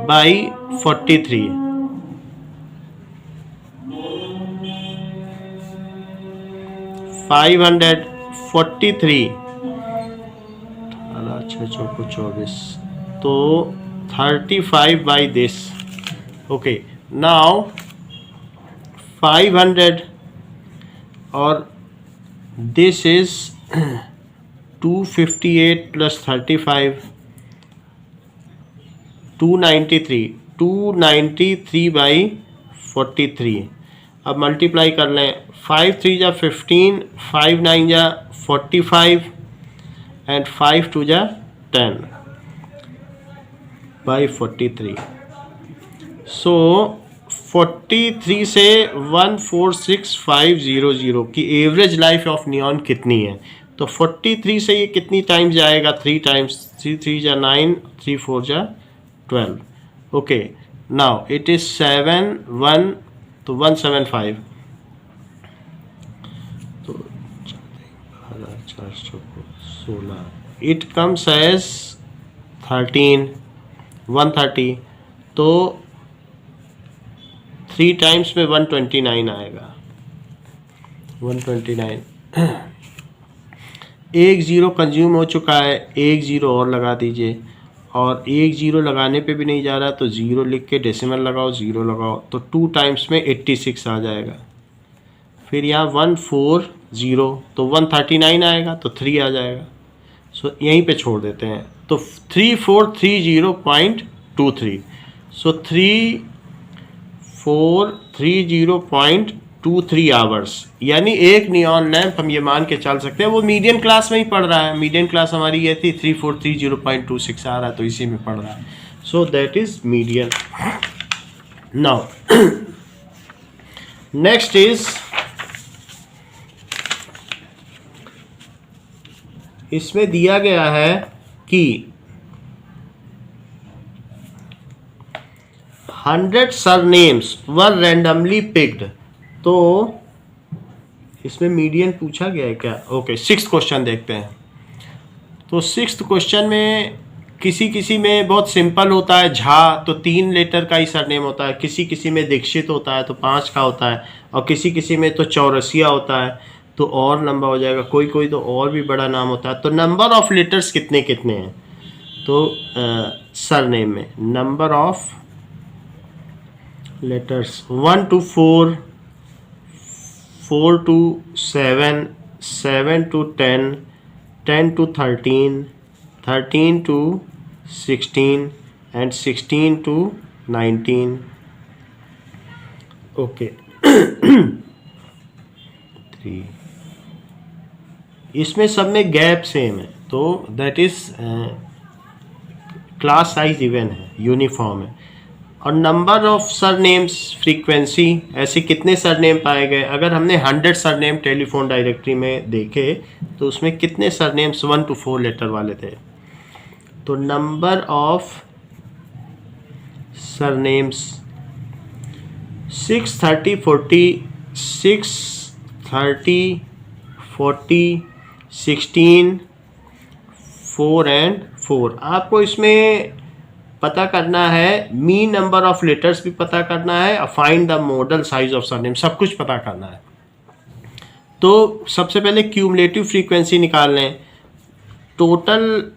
बाई 43, 543, 24, तो 35 बाई दिस। ओके, नाउ 500 और दिस इज 258 प्लस 35, 293 बाई 43। अब मल्टीप्लाई कर लें, 5 3 जा 15, 5 9 जा 45 एंड 5 2 जा 10 बाई 43। सो 43 से 146,500 की एवरेज लाइफ ऑफ नियॉन कितनी है? तो 43 से ये कितनी टाइम्स जाएगा? 3 टाइम्स, 3 3 जा 9, 3 4 जा 12। ओके, नाउ इट इज 7 1, तो 175, तो 16, इट कम्स एज 13, 130, तो 3 टाइम्स में 129 आएगा, 129। एक ज़ीरो कंज्यूम हो चुका है, एक ज़ीरो और लगा दीजिए, और एक ज़ीरो लगाने पे भी नहीं जा रहा तो ज़ीरो लिख के डेसिमल लगाओ, ज़ीरो लगाओ, तो 2 टाइम्स में 86 आ जाएगा। फिर यहाँ 140, तो 139 आएगा, तो 3 आ जाएगा। सो यहीं पे छोड़ देते हैं, तो 3430.23, सो 3430.23 आवर्स, यानी एक नियॉन लैंप हम ये मान के चल सकते हैं वो मीडियन क्लास में ही पढ़ रहा है। मीडियन क्लास हमारी ये थी, 3430.26 आ रहा है, तो इसी में पढ़ रहा है। So that is median. Now next is, इसमें दिया गया है कि 100 सरनेम्स वर रैंडमली पिक्ड, तो इसमें मीडियन पूछा गया है क्या? ओके, 6th क्वेश्चन देखते हैं। तो 6th क्वेश्चन में किसी किसी में बहुत सिंपल होता है, झा तो 3 लेटर का ही सरनेम होता है, किसी किसी में दीक्षित होता है तो 5 का होता है, और किसी किसी में तो चौरसिया होता है तो और लंबा हो जाएगा, कोई कोई तो और भी बड़ा नाम होता है। तो नंबर ऑफ लेटर्स कितने कितने हैं? तो सरनेम में number of letters 1 to 4, 4 to 7, 7 to 10, 10 to 13, 13 to 16 and 16 to 19. Okay, 3, इसमें सब में गैप सेम है, तो that is class size even है, यूनिफॉर्म है। और नंबर ऑफ सरनेम्स फ्रीक्वेंसी, ऐसे कितने सरनेम पाए गए? अगर हमने 100 सरनेम टेलीफोन डायरेक्टरी में देखे तो उसमें कितने सरनेम्स 1 to 4 लेटर वाले थे? तो नंबर ऑफ सरनेम्स 6 30 40, 6 30 40, 16, 4 and 4। आपको इसमें पता करना है, मीन नंबर ऑफ लेटर्स भी पता करना है, और find the model size of surname, सब कुछ पता करना है। तो सबसे पहले क्यूमुलेटिव फ्रीक्वेंसी निकाल लें। टोटल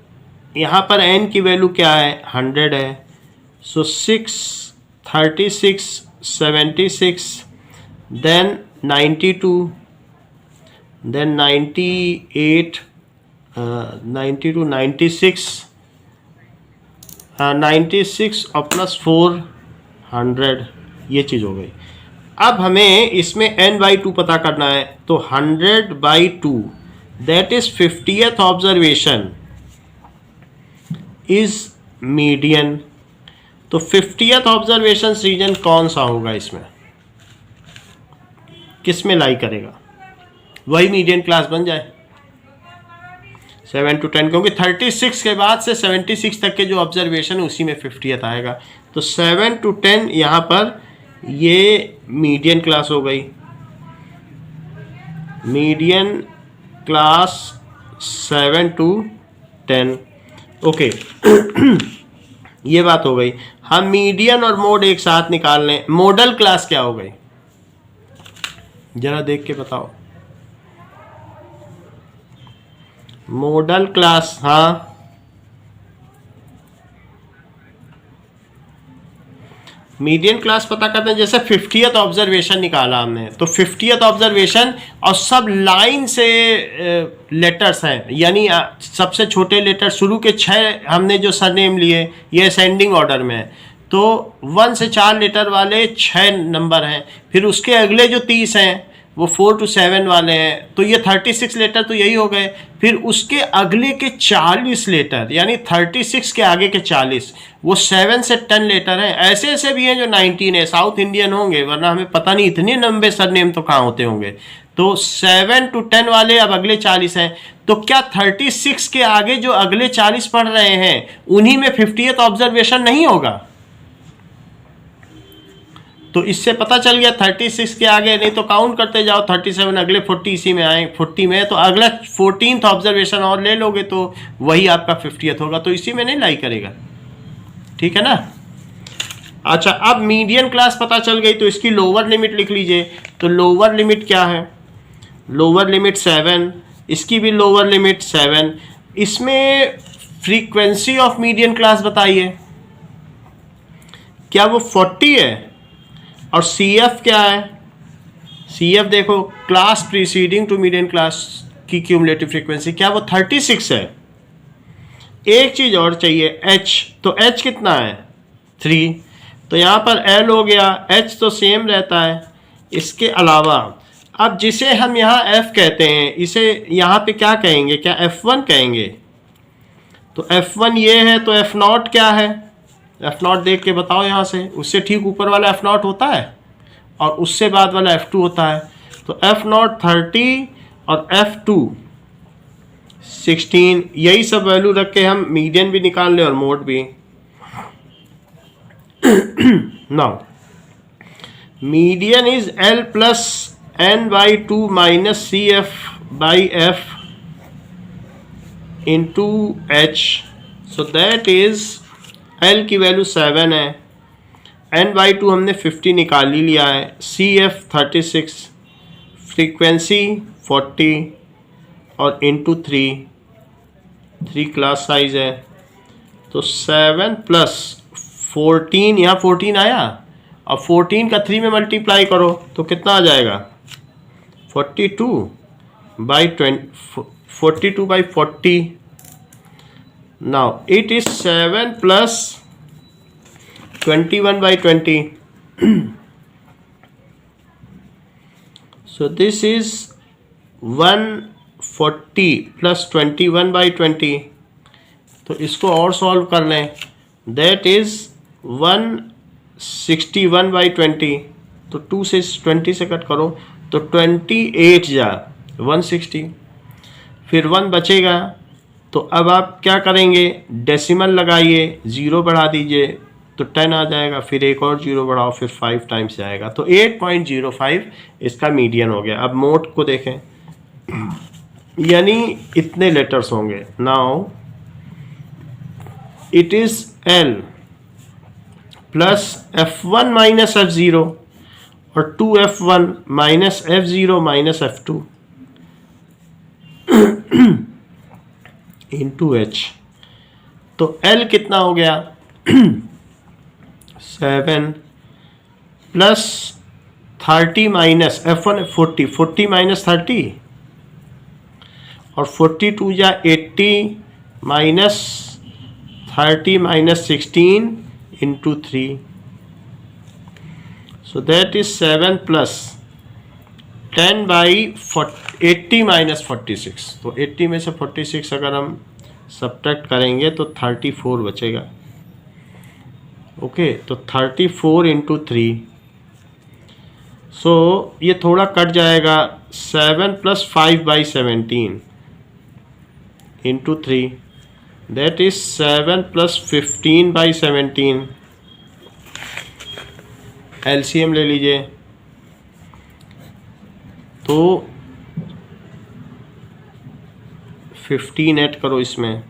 यहाँ पर n की वैल्यू क्या है? 100 है। सो 6 36 76, देन 92, देन 98, 92 96, 96 और प्लस 4 100, ये चीज़ हो गई। अब हमें इसमें n/2 पता करना है, तो 100/2 that is 50th observation is median. तो 50th ऑब्जर्वेशन रीजन कौन सा होगा? इसमें किस में लाई करेगा? वही मीडियन क्लास बन जाए। 7 to 10, क्योंकि 36 के बाद से 76 तक के जो ऑब्जर्वेशन है उसी में 50th आएगा। तो 7 to 10 यहाँ पर ये मीडियन क्लास हो गई, मीडियन क्लास 7 to 10। ओके ये बात हो गई। हम मीडियन और मोड एक साथ निकाल लें। मॉडल क्लास क्या हो गई, जरा देख के बताओ। मॉडल क्लास, हाँ मीडियन क्लास पता करते हैं। जैसे 50th ऑब्जर्वेशन निकाला हमने, तो 50th ऑब्जर्वेशन और सब लाइन से लेटर्स हैं, यानी सबसे छोटे लेटर शुरू के 6 हमने जो सरनेम लिए ये असेंडिंग ऑर्डर में है, तो 1 से 4 लेटर वाले 6 नंबर हैं। फिर उसके अगले जो 30 हैं वो 4 to 7 वाले हैं, तो ये 36 लेटर तो यही हो गए। फिर उसके अगले के 40 लेटर, यानी 36 के आगे के 40, वो 7 से 10 लेटर हैं। ऐसे ऐसे भी हैं जो 19 है, साउथ इंडियन होंगे, वरना हमें पता नहीं इतने लंबे सरनेम तो कहाँ होते होंगे। तो 7 to 10 वाले अब अगले 40 हैं। तो क्या 36 के आगे जो अगले 40 पढ़ रहे हैं उन्हीं में 50th ऑब्जर्वेशन नहीं होगा? तो इससे पता चल गया 36 के आगे, नहीं तो काउंट करते जाओ 37 अगले 40 इसी में आए, 40 में तो अगला 14th ऑब्जर्वेशन और ले लोगे तो वही आपका 50th होगा, तो इसी में नहीं लाई करेगा। ठीक है ना। अच्छा, अब मीडियन क्लास पता चल गई तो इसकी लोअर लिमिट लिख लीजिए। तो लोअर लिमिट क्या है, लोअर लिमिट 7, इसकी भी लोअर लिमिट 7। इसमें फ्रीक्वेंसी ऑफ मीडियन क्लास बताइए, क्या वो 40 है? और CF क्या है? CF देखो, class preceding to median class की क्यूमुलेटिव फ्रीक्वेंसी, क्या वो 36 है? एक चीज़ और चाहिए, H। तो H कितना है? 3। तो यहाँ पर L हो गया, H तो सेम रहता है। इसके अलावा अब जिसे हम यहाँ F कहते हैं, इसे यहाँ पे क्या कहेंगे, क्या F1 कहेंगे? तो F1 ये है, तो F0 क्या है? F0 देख के बताओ यहाँ से, उससे ठीक ऊपर वाला F0 होता है और उससे बाद वाला F2 होता है। तो F0 30 और F2 16, यही सब वैल्यू रख के हम मीडियन भी निकाल लें और मोड भी। Now median is L plus n/2 minus CF/F into H। So that is L की वैल्यू 7 है, n/2 हमने 50 निकाल ही लिया है, CF 36, फ्रीक्वेंसी 40 और इंटू 3 क्लास साइज है। तो 7 प्लस 14, यहाँ 14 आया, अब 14 का 3 में मल्टीप्लाई करो तो कितना आ जाएगा? 42/40। Now it is 7 plus 21/20. So this is 140 plus 21/20. तो इसको और सॉल्व कर लें, that is 161/20। तो 2 से 20 से कट करो तो 28 जा 160, फिर 1 बचेगा। तो अब आप क्या करेंगे, डेसिमल लगाइए, 0 बढ़ा दीजिए तो 10 आ जाएगा, फिर एक और 0 बढ़ाओ, फिर 5 टाइम्स जाएगा। तो 8.05 इसका मीडियन हो गया। अब मोड को देखें, यानी इतने लेटर्स होंगे। Now it is L plus F1 minus F0 और 2F1 minus F0 minus F2 into H। तो L कितना हो गया? 7 प्लस 30 माइनस F1 40 माइनस 30 और 42 या 80 minus 30 minus 16 into 3। So that is 7 plus 10/80 minus 46। तो 80 में से 46 अगर हम सब्ट्रैक्ट करेंगे तो 34 बचेगा। ओके, तो 34 इंटू 3। सो ये थोड़ा कट जाएगा, 7 plus 5/17 into 3, that is 7 plus 15 by 17. LCM ले लीजिए, तो 15 ऐड करो इसमें,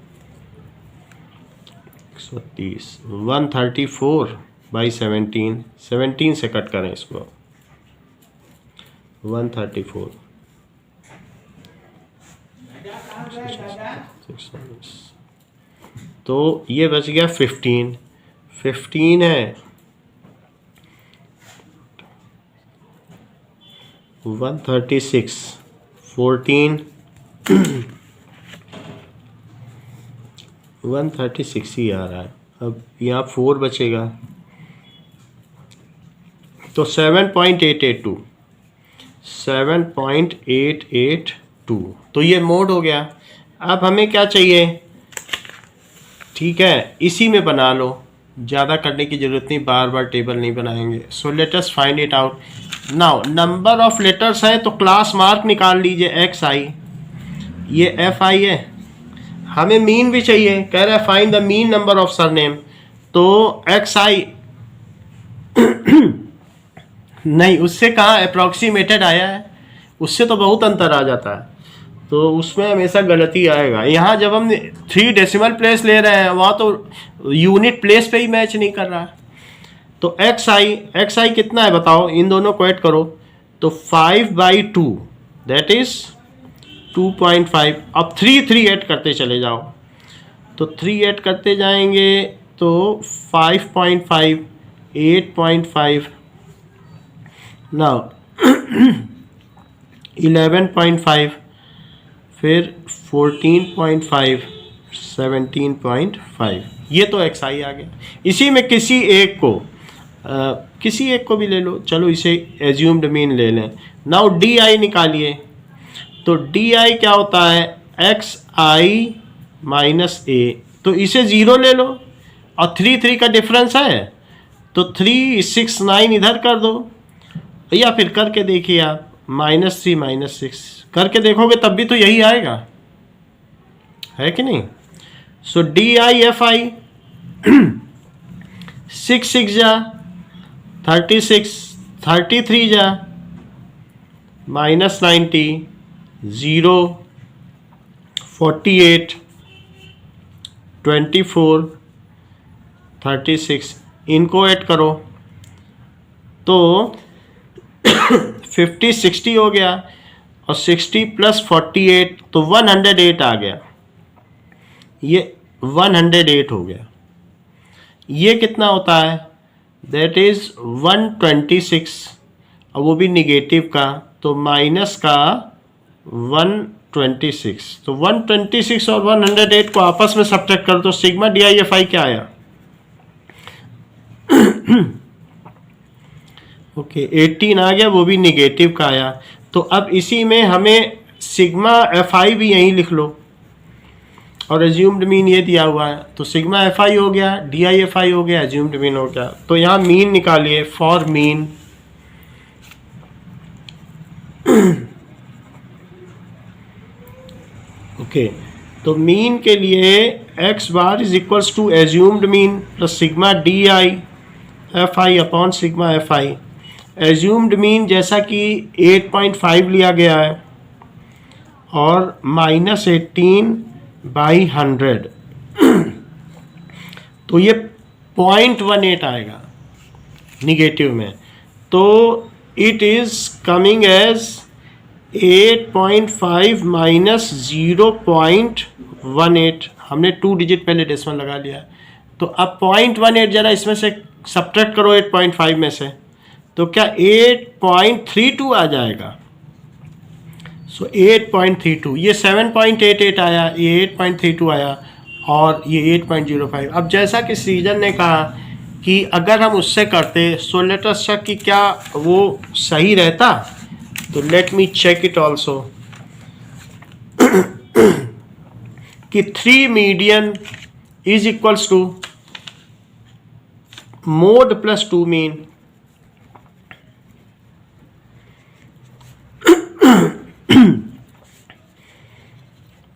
130, 134 बाई 17, 17 से कट करें इसको, 134, तो ये बच गया 15, 15 है 136, 14 136 ही आ रहा है। अब यहाँ 4 बचेगा, तो 7.882, 7.882, तो ये मोड हो गया। अब हमें क्या चाहिए, ठीक है, इसी में बना लो, ज़्यादा करने की ज़रूरत नहीं, बार बार टेबल नहीं बनाएंगे। सो let us find it out now. Number of letters है तो क्लास मार्क निकाल लीजिए, एक्स आई, ये एफ आई है। हमें मीन भी चाहिए, कह रहा है find the mean number of surname, तो एक्स आई नहीं, उससे कहाँ अप्रॉक्सीमेटेड आया है, उससे तो बहुत अंतर आ जाता है, तो उसमें हमेशा गलती आएगा। यहाँ जब हम 3 डेसिमल प्लेस ले रहे हैं, वहाँ तो यूनिट प्लेस पे ही मैच नहीं कर रहा है। तो एक्स आई कितना है बताओ, इन दोनों को ऐड करो, तो 5/2, दैट इज 2.5। अब 3 ऐड करते चले जाओ, तो 3 ऐड करते जाएंगे तो 5.5, 8.5, नाउ 11.5, फिर 14.5, 17.5, ये तो एक्स आई आ गया। इसी में किसी एक को भी ले लो, चलो इसे एज्यूम्ड मीन ले लें। नाउ डी आई निकालिए, तो डी आई क्या होता है, एक्स आई माइनस ए, तो इसे 0 ले लो, और 3 का डिफरेंस है, तो 3, 6, 9 इधर कर दो, या फिर करके देखिए आप, -3 -6 करके देखोगे तब भी तो यही आएगा, है कि नहीं। सो डी आई एफ आई 6 6 जा 36, 33 जा -90, 0, 48, 24, 36, इनको ऐड करो तो 50 60 हो गया, और 60 + 48 तो 108 आ गया, ये 108 हो गया। ये कितना होता है, दैट इज 126, और वो भी निगेटिव का, तो माइनस का 126, तो 126 और 108 को आपस में सब्ट्रैक्ट कर दो, सिग्मा डी आई एफ आई क्या आया, ओके 18 आ गया, वो भी निगेटिव का आया। तो अब इसी में हमें सिग्मा एफ आई भी यहीं लिख लो, और एज्यूम्ड मीन ये दिया हुआ है, तो सिग्मा एफ आई हो गया, डी आई एफ आई हो गया, एज्यूम्ड मीन हो गया। तो यहाँ मीन निकालिए, फॉर मीन ओके, तो मीन के लिए x bar is equals to assumed mean plus sigma D I F I upon sigma F I. Assumed mean जैसा कि 8.5 लिया गया है, और -18/100, तो ये 0.18 आएगा निगेटिव में, तो इट इज कमिंग एज 8.5 - 0.18। हमने 2 डिजिट पहले डेसिमल लगा लिया, तो अब 0.18 जरा इसमें से सब्ट्रैक्ट करो 8.5 में से, तो क्या 8.32 आ जाएगा। सो 8.32, ये 7.88 आया, ये 8.32 आया, और ये 8.05। अब जैसा कि सृजन ने कहा कि अगर हम उससे करते, सो लेट अस चेक कि क्या वो सही रहता, तो let me check it also कि 3 median is equals to mode plus 2 mean.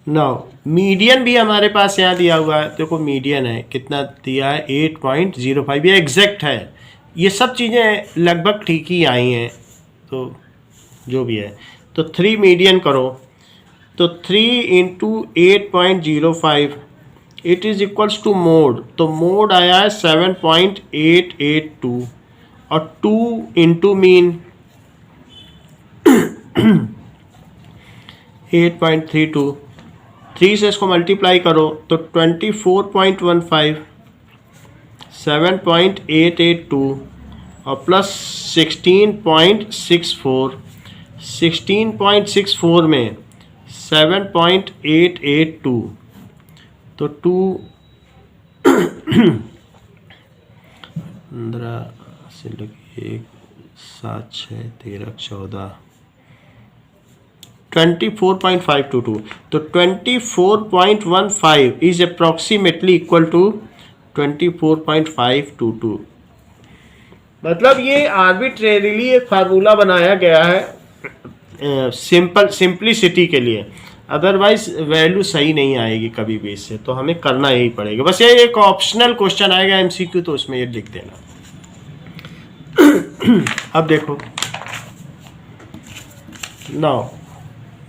Now median भी हमारे पास यहाँ दिया हुआ है, देखो मीडियन है कितना दिया है 8.05, ये एग्जैक्ट है। ये सब चीज़ें लगभग ठीक ही आई हैं, तो जो भी है तो 3 मीडियन करो, तो 3 into 8.05 it is equals to mode, तो मोड आया है 7.882 और 2 इंटू मीन 8.32, 3 से इसको मल्टीप्लाई करो तो 24.15, 7.882 और प्लस 16.64, 16.64 में 7.882 तो 15 से लगे 1 7 6 13 14 24.522, तो 24.15 इज अप्रॉक्सीमेटली इक्वल टू 24.522। मतलब ये आर्बिट्रेरीली एक फार्मूला बनाया गया है सिंप्लिसिटी के लिए, अदरवाइज वैल्यू सही नहीं आएगी कभी भी इससे, तो हमें करना यही पड़ेगा। बस ये एक ऑप्शनल क्वेश्चन आएगा एमसीक्यू, तो उसमें ये लिख देना। अब देखो now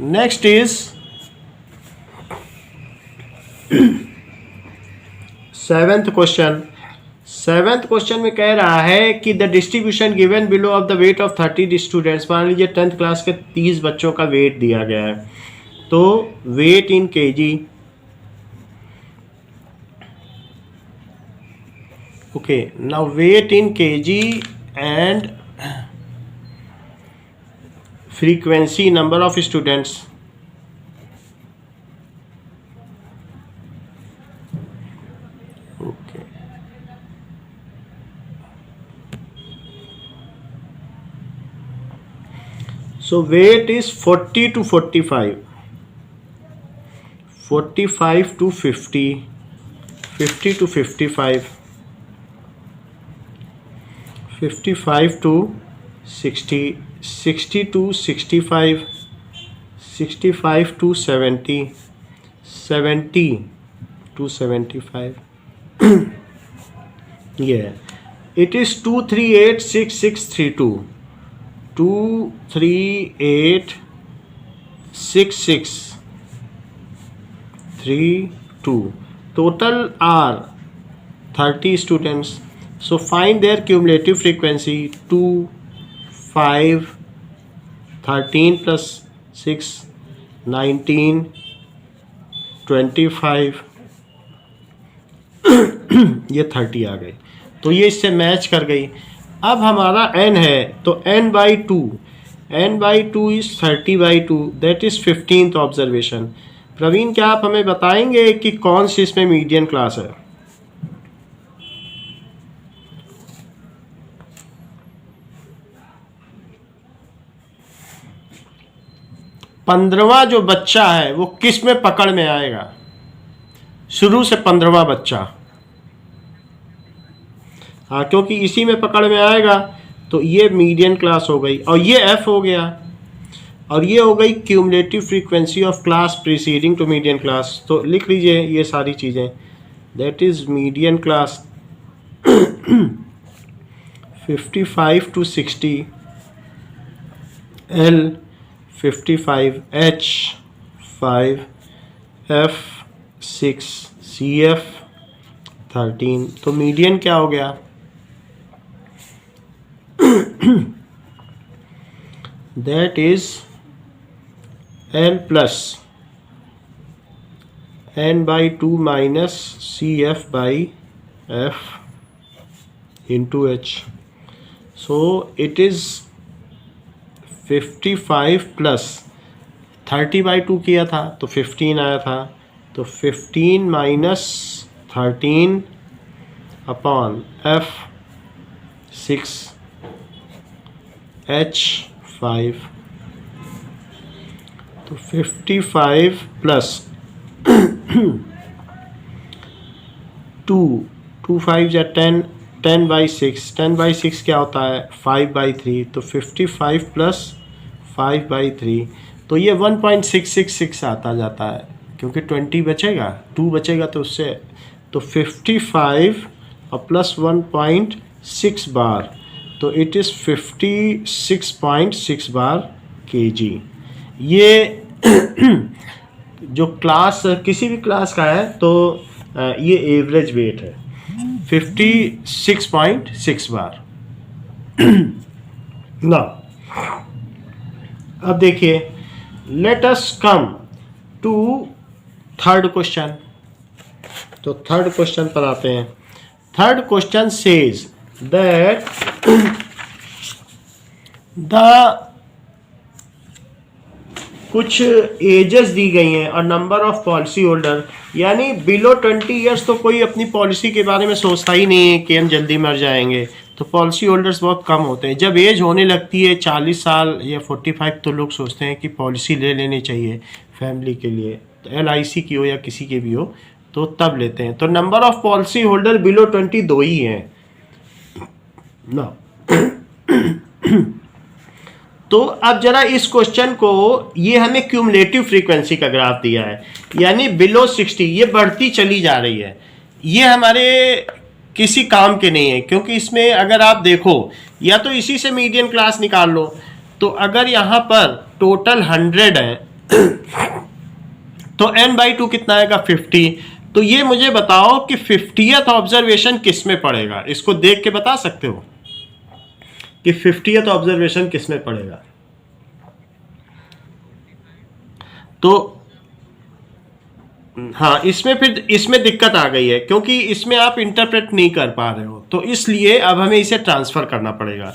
next is seventh question. Seventh question में कह रहा है कि the distribution given below of the weight of 30 students, मान लीजिए 10th क्लास के 30 बच्चों का वेट दिया गया है, तो weight in kg, okay now weight in kg and frequency number of students, okay, so weight is 40 to 45, 45 to 50, 50 to 55, 55 to 60, 60 to 65, 65 to 70, 70 to 75 yeah, it is 2386632, 2386632, total are 30 students, so find their cumulative frequency 2 5 13 plus 6 19 25 ये 30 आ गई, तो ये इससे match कर गई। अब हमारा n है, तो n/2, n/2 is 30/2, that is 15th observation. Praveen क्या आप हमें बताएंगे कि कौन सी इसमें मीडियन क्लास है? पंद्रहवां जो बच्चा है वो किस में पकड़ में आएगा? शुरू से 15वां बच्चा, हाँ, क्योंकि इसी में पकड़ में आएगा, तो ये मीडियन क्लास हो गई, और ये एफ हो गया, और ये हो गई cumulative frequency of class preceding to median class. तो लिख लीजिए ये सारी चीज़ें, that is median class 55 to 60 L 55 H 5 F 6 CF 13, तो मीडियन क्या हो गया? That is L plus n/2 minus CF by F into H, so it is 55 plus 30/2 किया था तो 15 आया था, तो 15 माइनस 13 अपॉन F 6 H 5, तो 55 प्लस 2 5 या 10, 10/6, 10/6 क्या होता है? 5/3, तो 55 प्लस 5/3, तो ये 1.666 आता जाता है, क्योंकि 20 बचेगा, 2 बचेगा तो उससे, तो 55 और प्लस 1.6 बार, तो इट इज़ 56.6 बार kg। ये जो क्लास किसी भी क्लास का है तो ये एवरेज वेट है 56.6 बार। ना अब देखिए, let us come to third question. तो थर्ड क्वेश्चन पर आते हैं। Third question says that the कुछ एजेस दी गई हैं और नंबर ऑफ पॉलिसी होल्डर, यानी बिलो 20 ईयर्स तो कोई अपनी पॉलिसी के बारे में सोचता ही नहीं है कि हम जल्दी मर जाएंगे, तो पॉलिसी होल्डर्स बहुत कम होते हैं। जब एज होने लगती है 40 साल या 45, तो लोग सोचते हैं कि पॉलिसी ले लेनी चाहिए फैमिली के लिए, तो LIC की हो या किसी के भी हो, तो तब लेते हैं। तो number of policy holder below 20 दो ही हैं ना। तो अब जरा इस क्वेश्चन को, ये हमें क्यूमुलेटिव फ्रीक्वेंसी का ग्राफ दिया है, यानी बिलो 60 ये बढ़ती चली जा रही है। ये हमारे किसी काम के नहीं है, क्योंकि इसमें अगर आप देखो, या तो इसी से मीडियन क्लास निकाल लो। तो अगर यहाँ पर टोटल 100 है तो n/2 कितना आएगा 50। तो ये मुझे बताओ कि 50th ऑब्जर्वेशन किस में पड़ेगा, इसको देख के बता सकते हो कि 50th ऑब्जर्वेशन किस में पड़ेगा। तो हाँ, इसमें फिर इसमें दिक्कत आ गई है, क्योंकि इसमें आप इंटरप्रेट नहीं कर पा रहे हो, तो इसलिए अब हमें इसे ट्रांसफर करना पड़ेगा।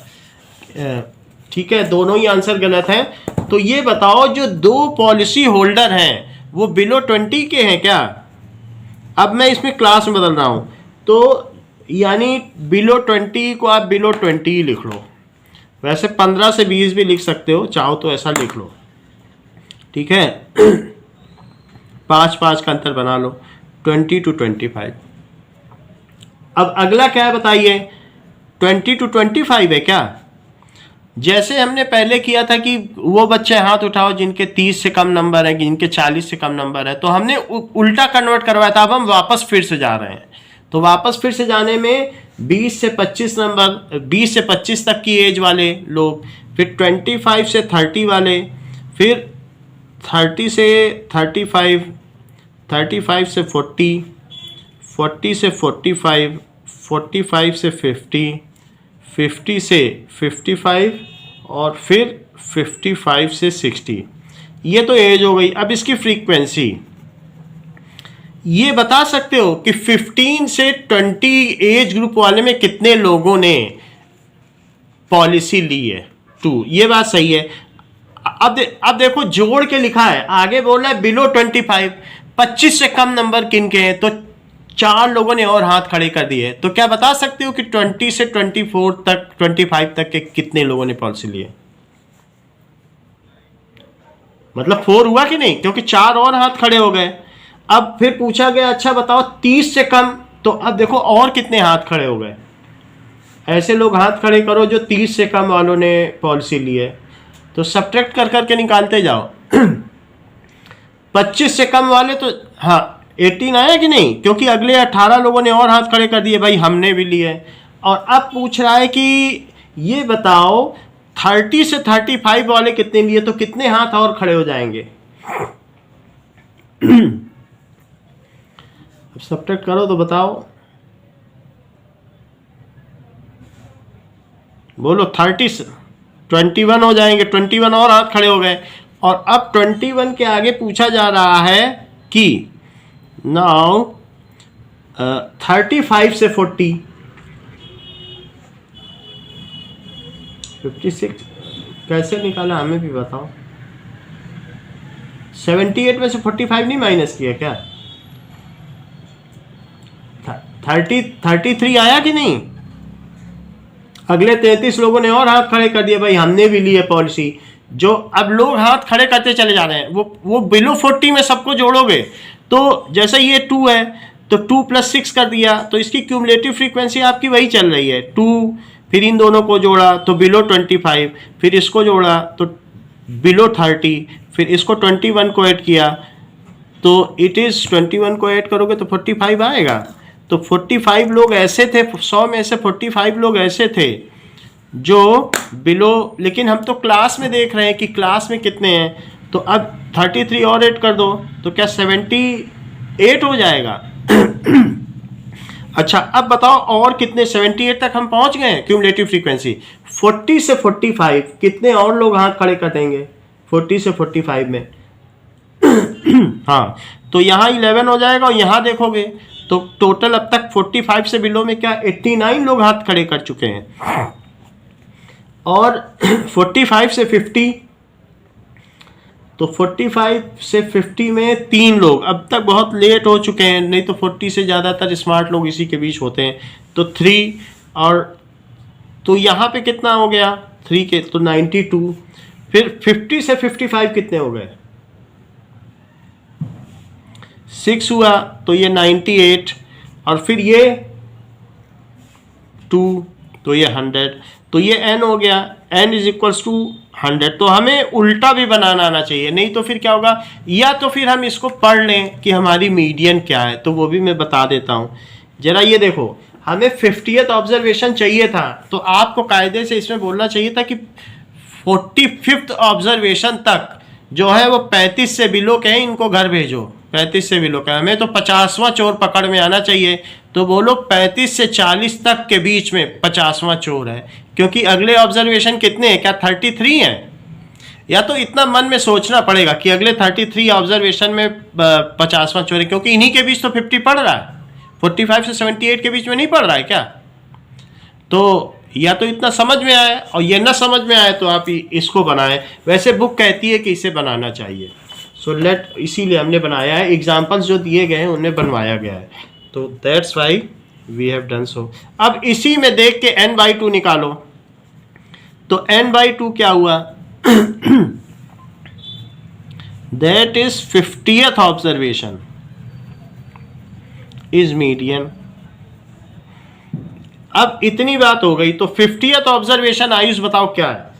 ठीक है, दोनों ही आंसर गलत हैं। तो ये बताओ, जो दो पॉलिसी होल्डर हैं वो बिलो 20 के हैं क्या? अब मैं इसमें क्लास में बदल रहा हूं, तो यानी बिलो 20 को आप बिलो 20 ही लिख लो। वैसे 15 से 20 भी लिख सकते हो, चाहो तो ऐसा लिख लो, ठीक है। 5-5 का अंतर बना लो, 20 to 25। अब अगला क्या है बताइए, 20 to 25 है क्या? जैसे हमने पहले किया था कि वो बच्चे हाथ उठाओ जिनके 30 से कम नंबर है, जिनके 40 से कम नंबर है, तो हमने उल्टा कन्वर्ट करवाया था। अब हम वापस फिर से जा रहे हैं, तो वापस फिर से जाने में 20 से 25 नंबर, 20 से 25 तक की एज वाले लोग, फिर 25 से 30 वाले, फिर 30 से 35, 35 से 40, 40 से 45, 45 से 50, 50 से 55 और फिर 55 से 60। ये तो एज हो गई। अब इसकी फ्रीक्वेंसी ये बता सकते हो कि 15 से 20 एज ग्रुप वाले में कितने लोगों ने पॉलिसी ली है? 2। ये बात सही है। अब देखो, जोड़ के लिखा है, आगे बोल रहा है बिलो 25, 25 से कम नंबर किन के हैं, तो 4 लोगों ने और हाथ खड़े कर दिए। तो क्या बता सकते हो कि 20 से 24 तक, 25 तक के कितने लोगों ने पॉलिसी ली है? मतलब 4 हुआ कि नहीं, क्योंकि 4 और हाथ खड़े हो गए। अब फिर पूछा गया, अच्छा बताओ 30 से कम, तो अब देखो और कितने हाथ खड़े हो गए। ऐसे लोग हाथ खड़े करो जो 30 से कम वालों ने पॉलिसी ली है, तो सब्ट्रैक्ट कर करके निकालते जाओ। 25 से कम वाले तो हाँ 18 आया कि नहीं, क्योंकि अगले 18 लोगों ने और हाथ खड़े कर दिए, भाई हमने भी लिए। और अब पूछ रहा है कि ये बताओ 30 से 35 वाले कितने लिए, तो कितने हाथ और खड़े हो जाएंगे? अब सब्ट्रैक्ट करो तो बताओ, बोलो। 30 21 हो जाएंगे, 21 और हाथ खड़े हो गए। और अब 21 के आगे पूछा जा रहा है कि नाउ 35 से 40, 56 कैसे निकाला हमें भी बताओ। 78 में से 45 नहीं माइनस किया क्या? 33 आया कि नहीं? अगले 33 लोगों ने और हाथ खड़े कर दिए, भाई हमने भी ली है पॉलिसी। जो अब लोग हाथ खड़े करते चले जा रहे हैं, वो बिलो 40 में सबको जोड़ोगे तो जैसे ये 2 है तो 2 + 6 कर दिया, तो इसकी क्यूमुलेटिव फ्रीक्वेंसी आपकी वही चल रही है 2। फिर इन दोनों को जोड़ा तो बिलो 25, फिर इसको जोड़ा तो बिलो 30, फिर इसको 21 को ऐड किया तो इट इज़ 21 को ऐड करोगे तो 45 आएगा। तो 45 लोग ऐसे थे, 100 में से 45 लोग ऐसे थे जो बिलो, लेकिन हम तो क्लास में देख रहे हैं कि क्लास में कितने हैं। तो अब 33 और ऐड कर दो तो क्या 78 हो जाएगा। अच्छा अब बताओ और कितने, 78 तक हम पहुंच गए हैं क्यूमुलेटिव फ्रीक्वेंसी। 40 से 45 कितने और लोग हाथ खड़े कर देंगे 40 से 45 में। हाँ तो यहाँ 11 हो जाएगा, और यहाँ देखोगे तो टोटल अब तक 45 से बिलो में क्या 89 लोग हाथ खड़े कर चुके हैं, और 45 से 50, तो 45 से 50 में 3 लोग अब तक बहुत लेट हो चुके हैं, नहीं तो 40 से ज़्यादातर स्मार्ट लोग इसी के बीच होते हैं। तो 3 और तो यहाँ पे कितना हो गया 3 के तो 92। फिर 50 से 55 कितने हो गए 6 हुआ तो ये 98, और फिर ये 2 तो ये 100, तो ये n हो गया, n इज इक्वल्स टू 100। तो हमें उल्टा भी बनाना आना चाहिए, नहीं तो फिर क्या होगा, या तो फिर हम इसको पढ़ लें कि हमारी मीडियन क्या है, तो वो भी मैं बता देता हूँ। जरा ये देखो, हमें 50th ऑब्जर्वेशन चाहिए था, तो आपको कायदे से इसमें बोलना चाहिए था कि 45th ऑब्जर्वेशन तक जो है वो 35 से बिलो के हैं, इनको घर भेजो। 35 से बिलो का, हमें तो 50वां चोर पकड़ में आना चाहिए, तो वो लोग 35 से 40 तक के बीच में 50वां चोर है, क्योंकि अगले ऑब्जर्वेशन कितने हैं, क्या 33 हैं। या तो इतना मन में सोचना पड़ेगा कि अगले 33 ऑब्जर्वेशन में 50वां चोर है, क्योंकि इन्हीं के बीच तो 50 पड़ रहा है, 45 से 78 के बीच में नहीं पड़ रहा है क्या। तो या तो इतना समझ में आए, और ये ना समझ में आए तो आप इसको बनाएं। वैसे बुक कहती है कि इसे बनाना चाहिए, सो लेट, इसीलिए हमने बनाया है, एग्जाम्पल्स जो दिए गए हैं उन्हें बनवाया गया है, तो that's why we have done so. अब इसी में देख के n/2 निकालो, तो n/2 क्या हुआ that is 50th observation is median. अब इतनी बात हो गई, तो 50th ऑब्जर्वेशन आयुष बताओ क्या है।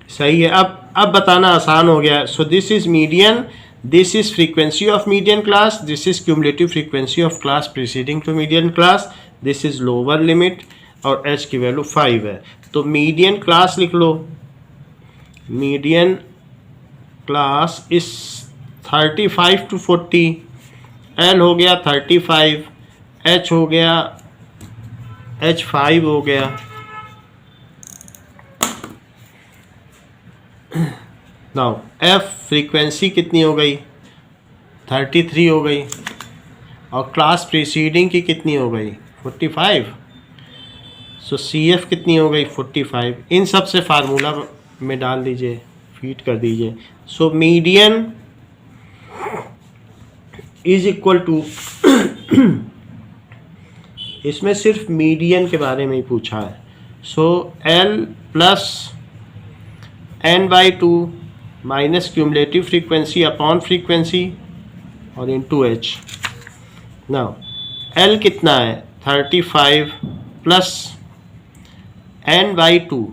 सही है, अब बताना आसान हो गया। So this is median, this is frequency of median class, this is cumulative frequency of class preceding to median class, this is lower limit, और h की वैल्यू 5 है। तो मीडियन क्लास लिख लो, median class is 35 to 40, L हो गया 35, H हो गया, H5 हो गया, नाउ F फ्रीक्वेंसी कितनी हो गई 33 हो गई, और क्लास प्रीसीडिंग की कितनी हो गई 45, सो CF कितनी हो गई 45। इन सब से फार्मूला में डाल दीजिए, फीड कर दीजिए। So median is equal to इसमें सिर्फ मीडियन के बारे में ही पूछा है, so L plus n/2 minus cumulative frequency upon frequency और इंटू h। नाउ L कितना है 35 प्लस n/2,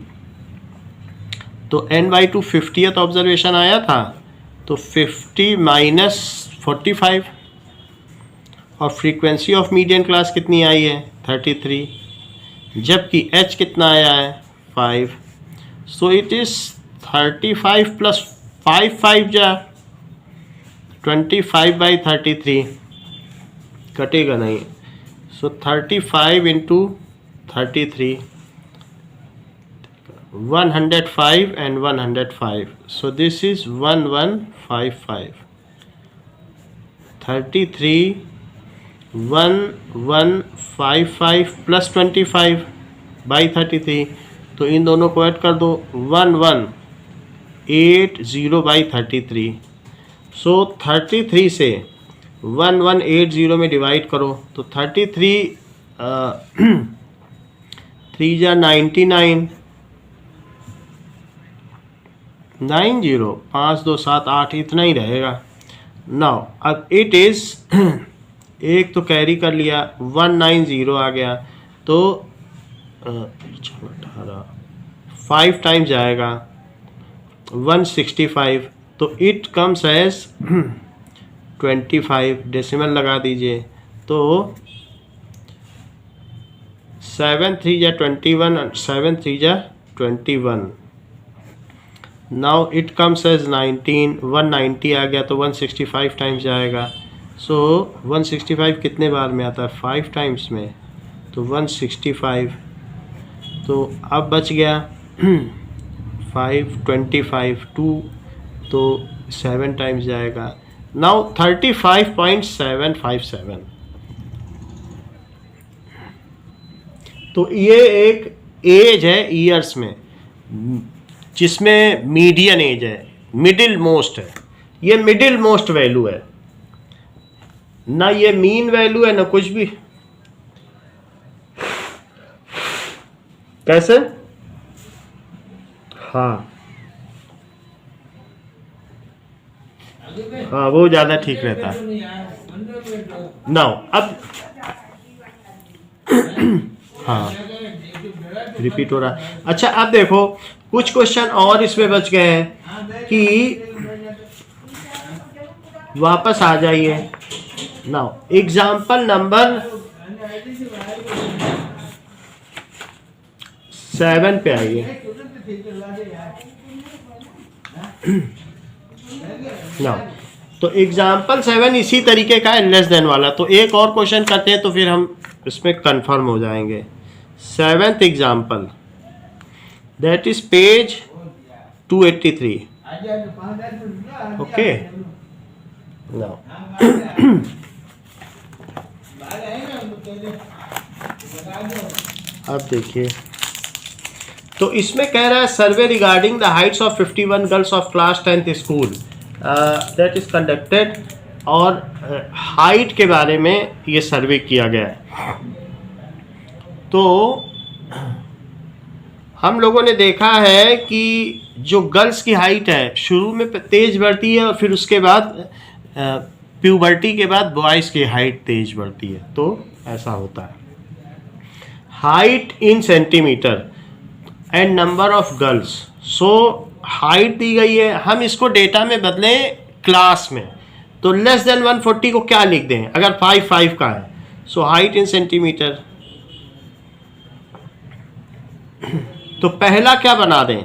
तो n/2 50th ऑब्जर्वेशन आया था, तो 50 माइनस 45, और फ्रीक्वेंसी ऑफ मीडियन क्लास कितनी आई है 33, जबकि h कितना आया है 5, सो इट इज़ 35 प्लस 5 जा 25/33, कटेगा नहीं, सो 35 into 33, 105 and 105, so this is 1155, 33 1155 plus 25/33, तो इन दोनों को ऐड कर दो 1180/33, सो 33 से 1180 में डिवाइड करो तो 33 3 जा 99, 90 5 2 7 8 इतना ही रहेगा। नाउ अब इट इज़ एक तो कैरी कर लिया 190 आ गया, तो 18 5 टाइम्स जाएगा 165, तो इट कम्स एज 25, डेसिमल लगा दीजिए, तो 7 3 जा 21 and 7 3 जा 21. नाउ इट कम्स एज 19, 190 आ गया तो 165 टाइम्स जाएगा. सो 165 कितने बार में आता है? 5 टाइम्स में, तो 165. तो अब बच गया 5 25 2, तो 7 टाइम्स जाएगा. नाउ 35.757. तो ये एक एज है ईयर्स में जिसमें मीडियन एज है, मिडिल मोस्ट है. ये मिडिल मोस्ट वैल्यू है, ना ये मीन वैल्यू है ना कुछ भी. कैसे? हाँ हाँ, वो ज़्यादा ठीक रहता है. नाउ अब हाँ रिपीट हो रहा है. अच्छा अब देखो कुछ क्वेश्चन और इसमें बच गए हैं कि वापस आ जाइए. नाउ एग्जाम्पल नंबर 7 पे आइए. नाउ तो एग्जाम्पल 7 इसी तरीके का है, लेस देन वाला. तो एक और क्वेश्चन करते हैं तो फिर हम इसमें कंफर्म हो जाएंगे. 7th example, that is page 283. Okay. Now अब देखिए, तो इसमें कह रहा है survey regarding the heights of 51 girls of class 10th school that is conducted. और हाइट के बारे में ये सर्वे किया गया है. तो हम लोगों ने देखा है कि जो गर्ल्स की हाइट है शुरू में तेज बढ़ती है और फिर उसके बाद प्यूबर्टी के बाद बॉयज़ की हाइट तेज बढ़ती है. तो ऐसा होता है. Height in centimetre and number of girls. So height दी गई है, हम इसको डेटा में बदलें क्लास में. तो लेस देन 140 को क्या लिख दें अगर 5 का है? So height in centimetre. तो पहला क्या बना दें?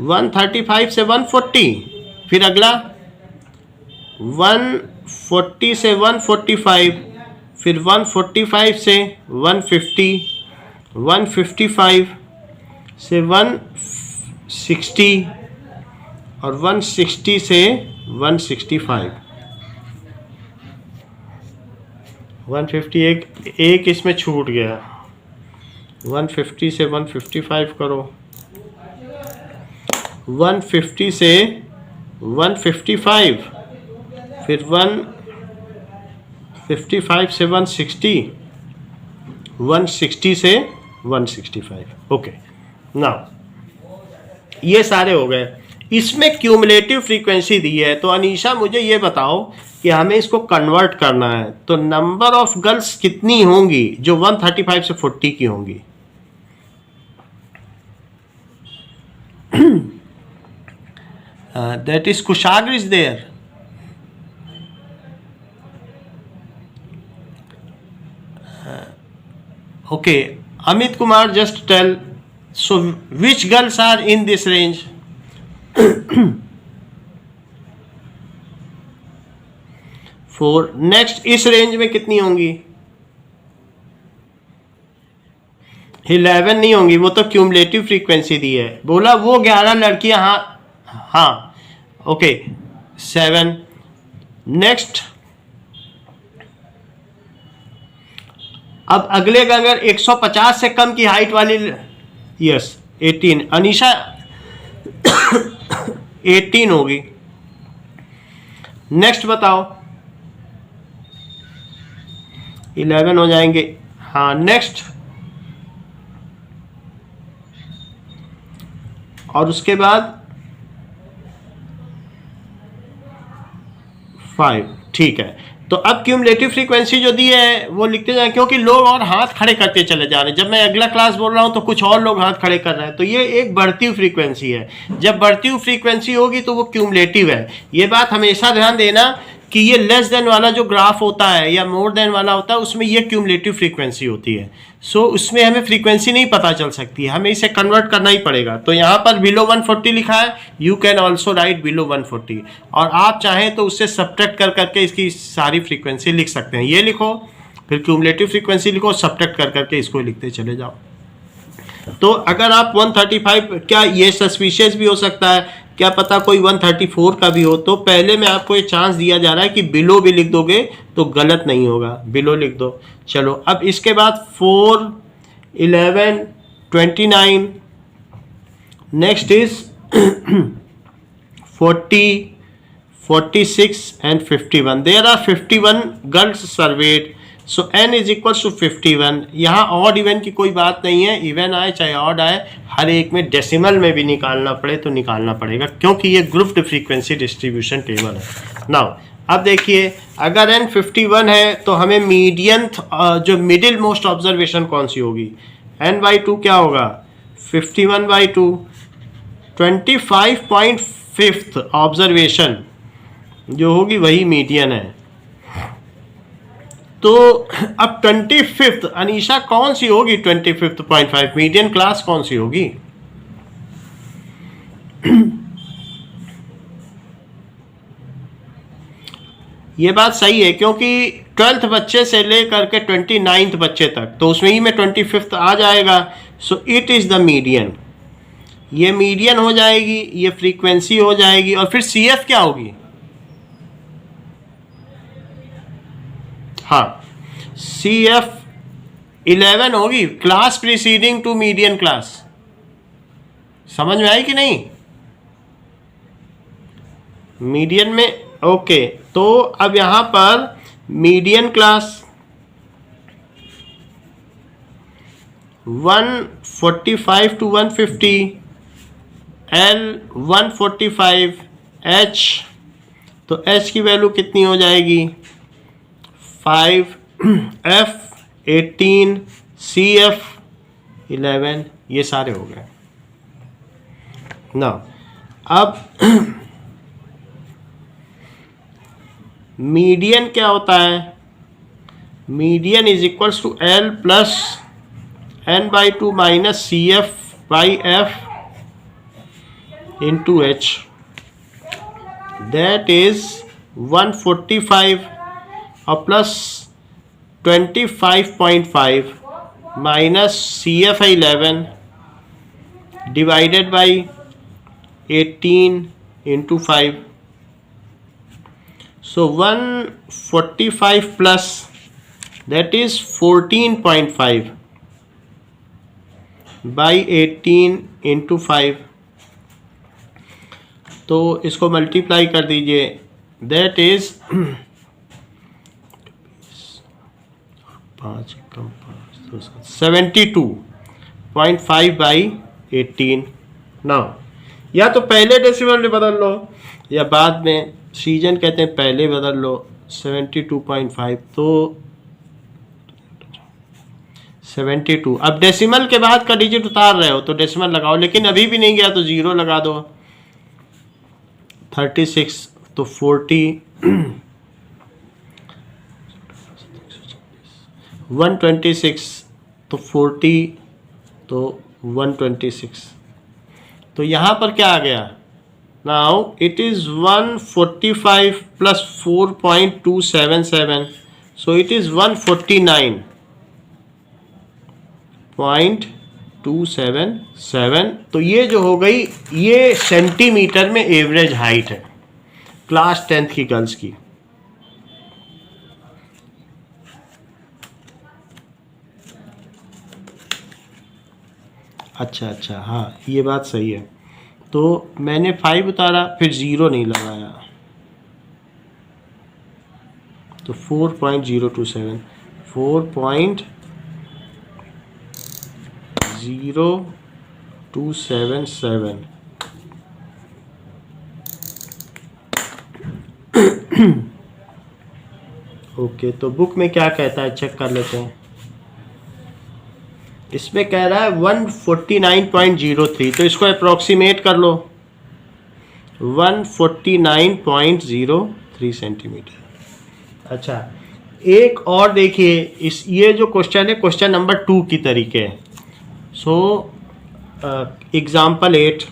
135 से 140, फिर अगला 140 से 145, फिर 145 से 150, 155 से 160 और 160 से 165. 150 एक इसमें छूट गया. 150 से 155 करो, 150 से 155, फिर 155 से 160, 160 से 165. ओके. नाउ ये सारे हो गए. इसमें क्यूमुलेटिव फ्रीक्वेंसी दी है. तो अनीशा मुझे ये बताओ कि हमें इसको कन्वर्ट करना है, तो नंबर ऑफ गर्ल्स कितनी होंगी जो 135 से 40 की होंगी? That is Kushagra is there. Okay, Amit Kumar, just tell. So, which girls are in this range? 4. Next, इस रेंज में कितनी होंगी? 11 नहीं होंगी, वो तो क्यूमुलेटिव फ्रीक्वेंसी दी है. बोला वो 11 लड़कियां. हाँ ओके. 7. नेक्स्ट, अब अगले का अगर 150 से कम की हाइट वाली, यस 18. अनीशा 18 होगी. नेक्स्ट बताओ. 11 हो जाएंगे. हाँ नेक्स्ट, और उसके बाद 5. ठीक है. तो अब क्यूमुलेटिव फ्रीक्वेंसी जो दी है वो लिखते जाए, क्योंकि लोग और हाथ खड़े करते चले जा रहे हैं। जब मैं अगला क्लास बोल रहा हूँ तो कुछ और लोग हाथ खड़े कर रहे हैं, तो ये एक बढ़ती हुई फ्रीक्वेंसी है। जब बढ़ती हुई फ्रीक्वेंसी होगी तो वो क्यूमुलेटिव है। ये बात हमेशा ध्यान देना कि ये लेस देन वाला जो ग्राफ होता है या मोर देन वाला होता है, उसमें ये क्यूमुलेटिव फ्रीक्वेंसी होती है। सो उसमें हमें फ्रीक्वेंसी नहीं पता चल सकती है, हमें इसे कन्वर्ट करना ही पड़ेगा। तो यहाँ पर बिलो 140 लिखा है, you can also right below 140, और आप चाहें तो उससे सब्ट्रैक्ट कर करके इसकी सारी फ्रीक्वेंसी लिख सकते हैं। ये लिखो, फिर क्यूमुलेटिव फ्रीक्वेंसी लिखो, सब्ट्रैक्ट कर करके इसको लिखते चले जाओ। तो अगर आप 135, क्या ये सस्पिशियस भी हो सकता है, क्या पता कोई 134 का भी हो, तो पहले में आपको ये चांस दिया जा रहा है कि बिलो भी लिख दोगे तो गलत नहीं होगा, बिलो लिख दो। चलो अब इसके बाद 4, 11, 29, next is 40, 46 and 51। There are 51 girls surveyed, so n is equal to 51। यहाँ ऑड इवन की कोई बात नहीं है, इवन आए चाहे ऑड आए, हर एक में डेसिमल में भी निकालना पड़े तो निकालना पड़ेगा, क्योंकि ये ग्रुप्ड फ्रीक्वेंसी डिस्ट्रीब्यूशन टेबल है। नाउ अब देखिए, अगर n 51 है तो हमें मीडियन जो मिडिल मोस्ट ऑब्जर्वेशन कौन सी होगी, n/2 क्या होगा, 51/2, 25.5 ऑब्जर्वेशन जो होगी वही मीडियन है। तो अब 25th अनीशा कौन सी होगी, 25.5 मीडियन क्लास कौन सी होगी? ये बात सही है, क्योंकि 12th बच्चे से लेकर के 29th बच्चे तक, तो उसमें ही में 25th आ जाएगा। सो इट इज द मीडियन, ये मीडियन हो जाएगी, ये फ्रीक्वेंसी हो जाएगी, और फिर CF क्या होगी, हाँ CF 11 होगी, class preceding to median class. समझ में आई कि नहीं? मीडियन में ओके। तो अब यहां पर median class 145 to 150, L 145, H, तो H की वैल्यू कितनी हो जाएगी, 5, F 18, CF 11, ये सारे हो गए ना। अब मीडियन क्या होता है, median is equals to L plus n/2 minus CF/F into H, that is 145 और plus 25.5 minus CF11 divided by 18 into 5। So 145 plus that is 14.5 by 18 into 5, तो इसको मल्टीप्लाई कर दीजिए, दैट इज 72.5 बाई 18। ना या तो पहले डेसिमल में बदल लो या बाद में, सीजन कहते हैं पहले बदल लो, 72.5 तो 72। अब डेसिमल के बाद का डिजिट उतार रहे हो तो डेसिमल लगाओ, लेकिन अभी भी नहीं गया तो 0 लगा दो। 36 तो 40, 126 तो 40 तो 126, तो यहाँ पर क्या आ गया, now it is 145 plus 4.277, so it is 149.277। तो ये जो हो गई, ये सेंटीमीटर में एवरेज हाइट है क्लास 10th की गर्ल्स की। अच्छा हाँ, ये बात सही है। तो मैंने 5 उतारा, फिर 0 नहीं लगाया, तो 4.027, 4.0277। ओके, तो बुक में क्या कहता है चेक कर लेते हैं। इसमें कह रहा है 149.03, तो इसको अप्रॉक्सीमेट कर लो 149.03 सेंटीमीटर। अच्छा, एक और देखिए, इस ये जो क्वेश्चन है क्वेश्चन नंबर 2 की तरीके है। सो एग्जाम्पल 8,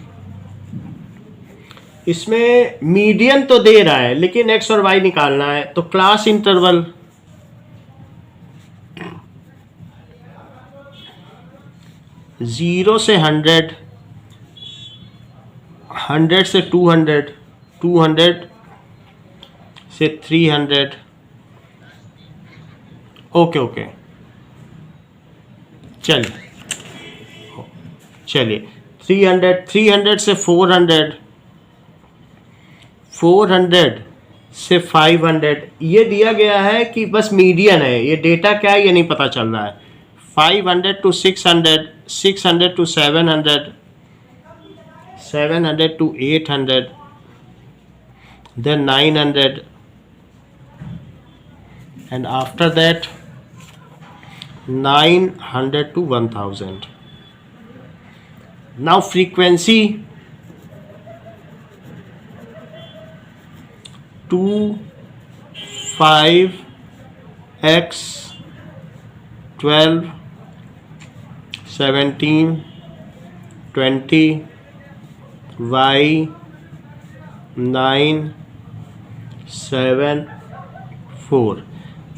इसमें मीडियन तो दे रहा है लेकिन एक्स और वाई निकालना है। तो क्लास इंटरवल 0 से 100, 100 से 200, 200 से 300। ओके, चलिए 300 से 400, 400 से 500। ये दिया गया है कि बस मीडियन है, ये डेटा क्या है ये नहीं पता चल रहा है। 500 to 600, 600 to 700, 700 to 800, then 900, and after that 900 to 1000. Now frequency 2, 5, x, 12, 17, 20, y, 9, 7, 4।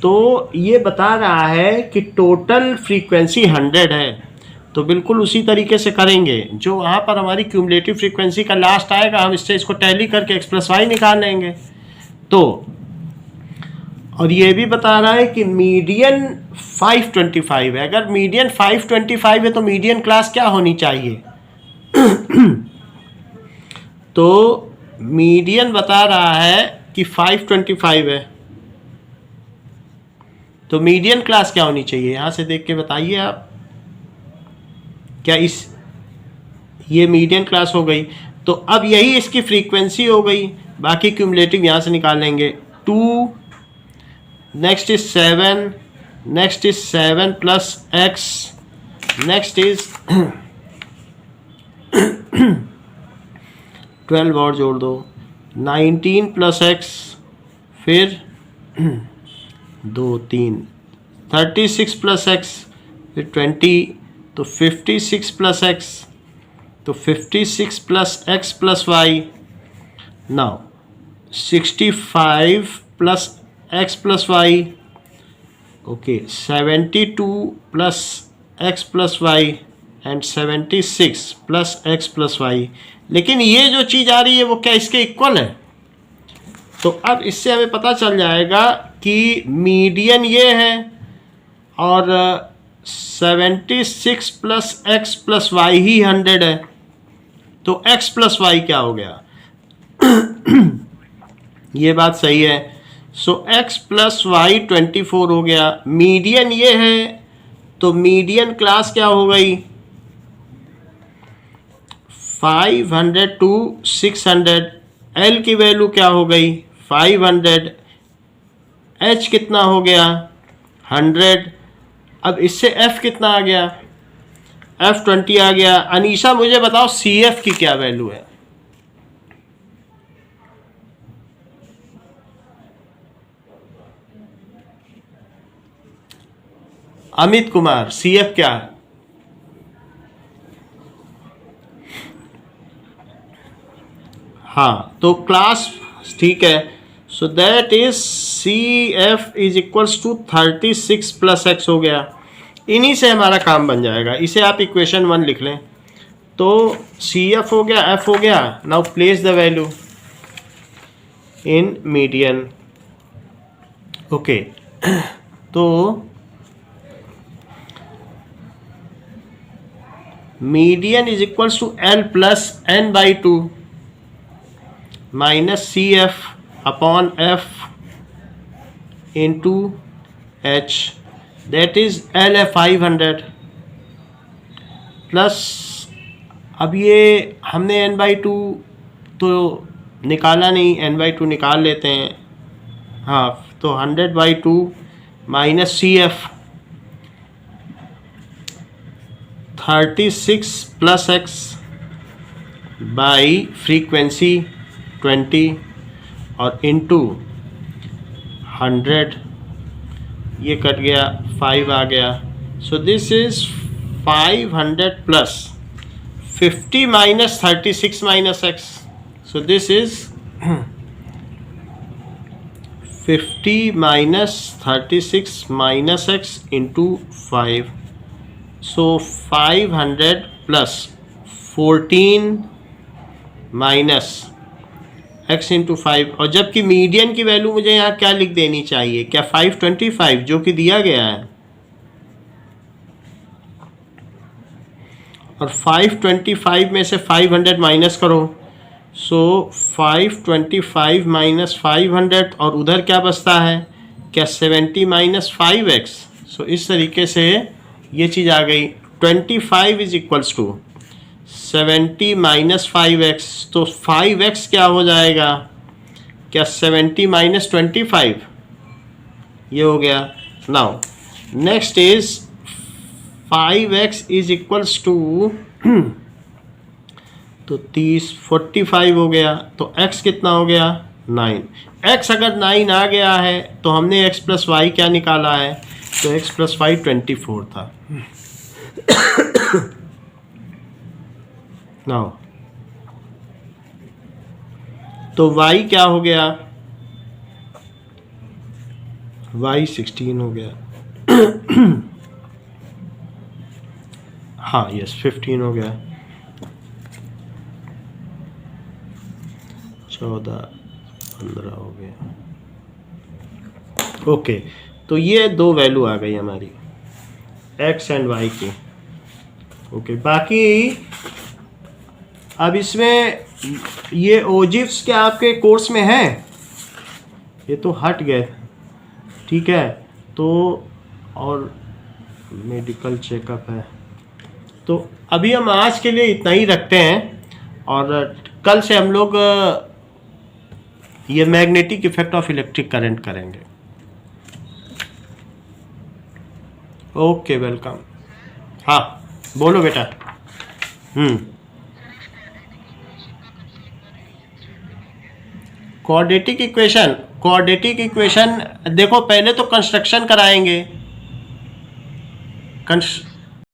तो ये बता रहा है कि टोटल फ्रीक्वेंसी 100 है। तो बिल्कुल उसी तरीके से करेंगे, जो वहाँ पर हमारी क्यूमुलेटिव फ्रीक्वेंसी का लास्ट आएगा हम इससे इसको टैली करके x प्लस वाई निकाल लेंगे। तो और ये भी बता रहा है कि मीडियन 525 है। अगर मीडियन 525 है तो मीडियन क्लास क्या होनी चाहिए? तो मीडियन बता रहा है कि 525 है, तो मीडियन क्लास क्या होनी चाहिए? यहाँ से देख के बताइए आप, क्या ये मीडियन क्लास हो गई। तो अब यही इसकी फ्रीक्वेंसी हो गई, बाकी क्यूमुलेटिव यहाँ से निकाल लेंगे। 2, next is 7, next is 7 plus x, next is 12 और जोड़ दो, 19 प्लस एक्स, फिर 2, 3, 36 प्लस एक्स, फिर 20, तो 56 प्लस एक्स, तो 56 plus x plus y. Now 65 plus x plus y, okay 72 plus x plus y and 76 plus x plus y. लेकिन ये जो चीज़ आ रही है वो क्या इसके इक्वल है? तो अब इससे हमें पता चल जाएगा कि मीडियन ये है और 76 plus x plus why he 100 है। तो एक्स प्लस वाई क्या हो गया? ये बात सही है। सो एक्स प्लस वाई 24 हो गया। मीडियन ये है तो मीडियन क्लास क्या हो गई? 500 टू 600। एल की वैल्यू क्या हो गई? 500। एच कितना हो गया? 100। अब इससे एफ कितना आ गया? एफ 20 आ गया। अनीशा मुझे बताओ सी एफ की क्या वैल्यू है? अमित कुमार, सी एफ क्या है? हाँ, तो क्लास ठीक है। So that is C F is equals to 36 plus x हो गया। इन्हीं से हमारा काम बन जाएगा। इसे आप इक्वेशन 1 लिख लें। तो सी एफ हो गया, एफ हो गया। Now place the value in median. Okay, तो median is equals to L plus N by 2 minus C F upon F into H, that is L है 500 प्लस, अब ये हमने n बाई 2 तो निकाला नहीं, n बाई 2 निकाल लेते हैं। हाँ, तो तो 100/2 minus CF 36 plus x by frequency 20 और इनटू 100, ये कट गया 5 आ गया। So this is 500 plus 50 minus 36 minus x, so this is 50 minus 36 minus x into 5, so 500 plus 14 minus x into 5, और जबकि मीडियन की वैल्यू मुझे यहाँ क्या लिख देनी चाहिए, क्या 525 जो कि दिया गया है, और 525 में से 500 माइनस करो, सो 525 माइनस 500, और उधर क्या बचता है, क्या 70 माइनस 5x। सो इस तरीके से ये चीज़ आ गई। 25 is equals to 70 minus 5x, तो 5x क्या हो जाएगा, क्या 70 माइनस 25, ये हो गया। Now next is 5x is equals to तो 45 हो गया, तो x कितना हो गया 9। x अगर 9 आ गया है तो हमने x प्लस वाई क्या निकाला है, तो x प्लस वाई 24 था। नाउ तो y क्या हो गया, y 16 हो गया। हाँ यस 15 हो गया, 14 15 हो गया। ओके, तो ये दो वैल्यू आ गई हमारी x एंड y की। ओके, बाकी अब इसमें ये ओजिव्स क्या आपके कोर्स में है, ये तो हट गए, ठीक है। तो और मेडिकल चेकअप है, तो अभी हम आज के लिए इतना ही रखते हैं, और कल से हम लोग ये magnetic effect of electric current करेंगे। Okay welcome. हाँ बोलो बेटा। क्वाड्रेटिक इक्वेशन देखो, पहले तो कंस्ट्रक्शन कराएंगे।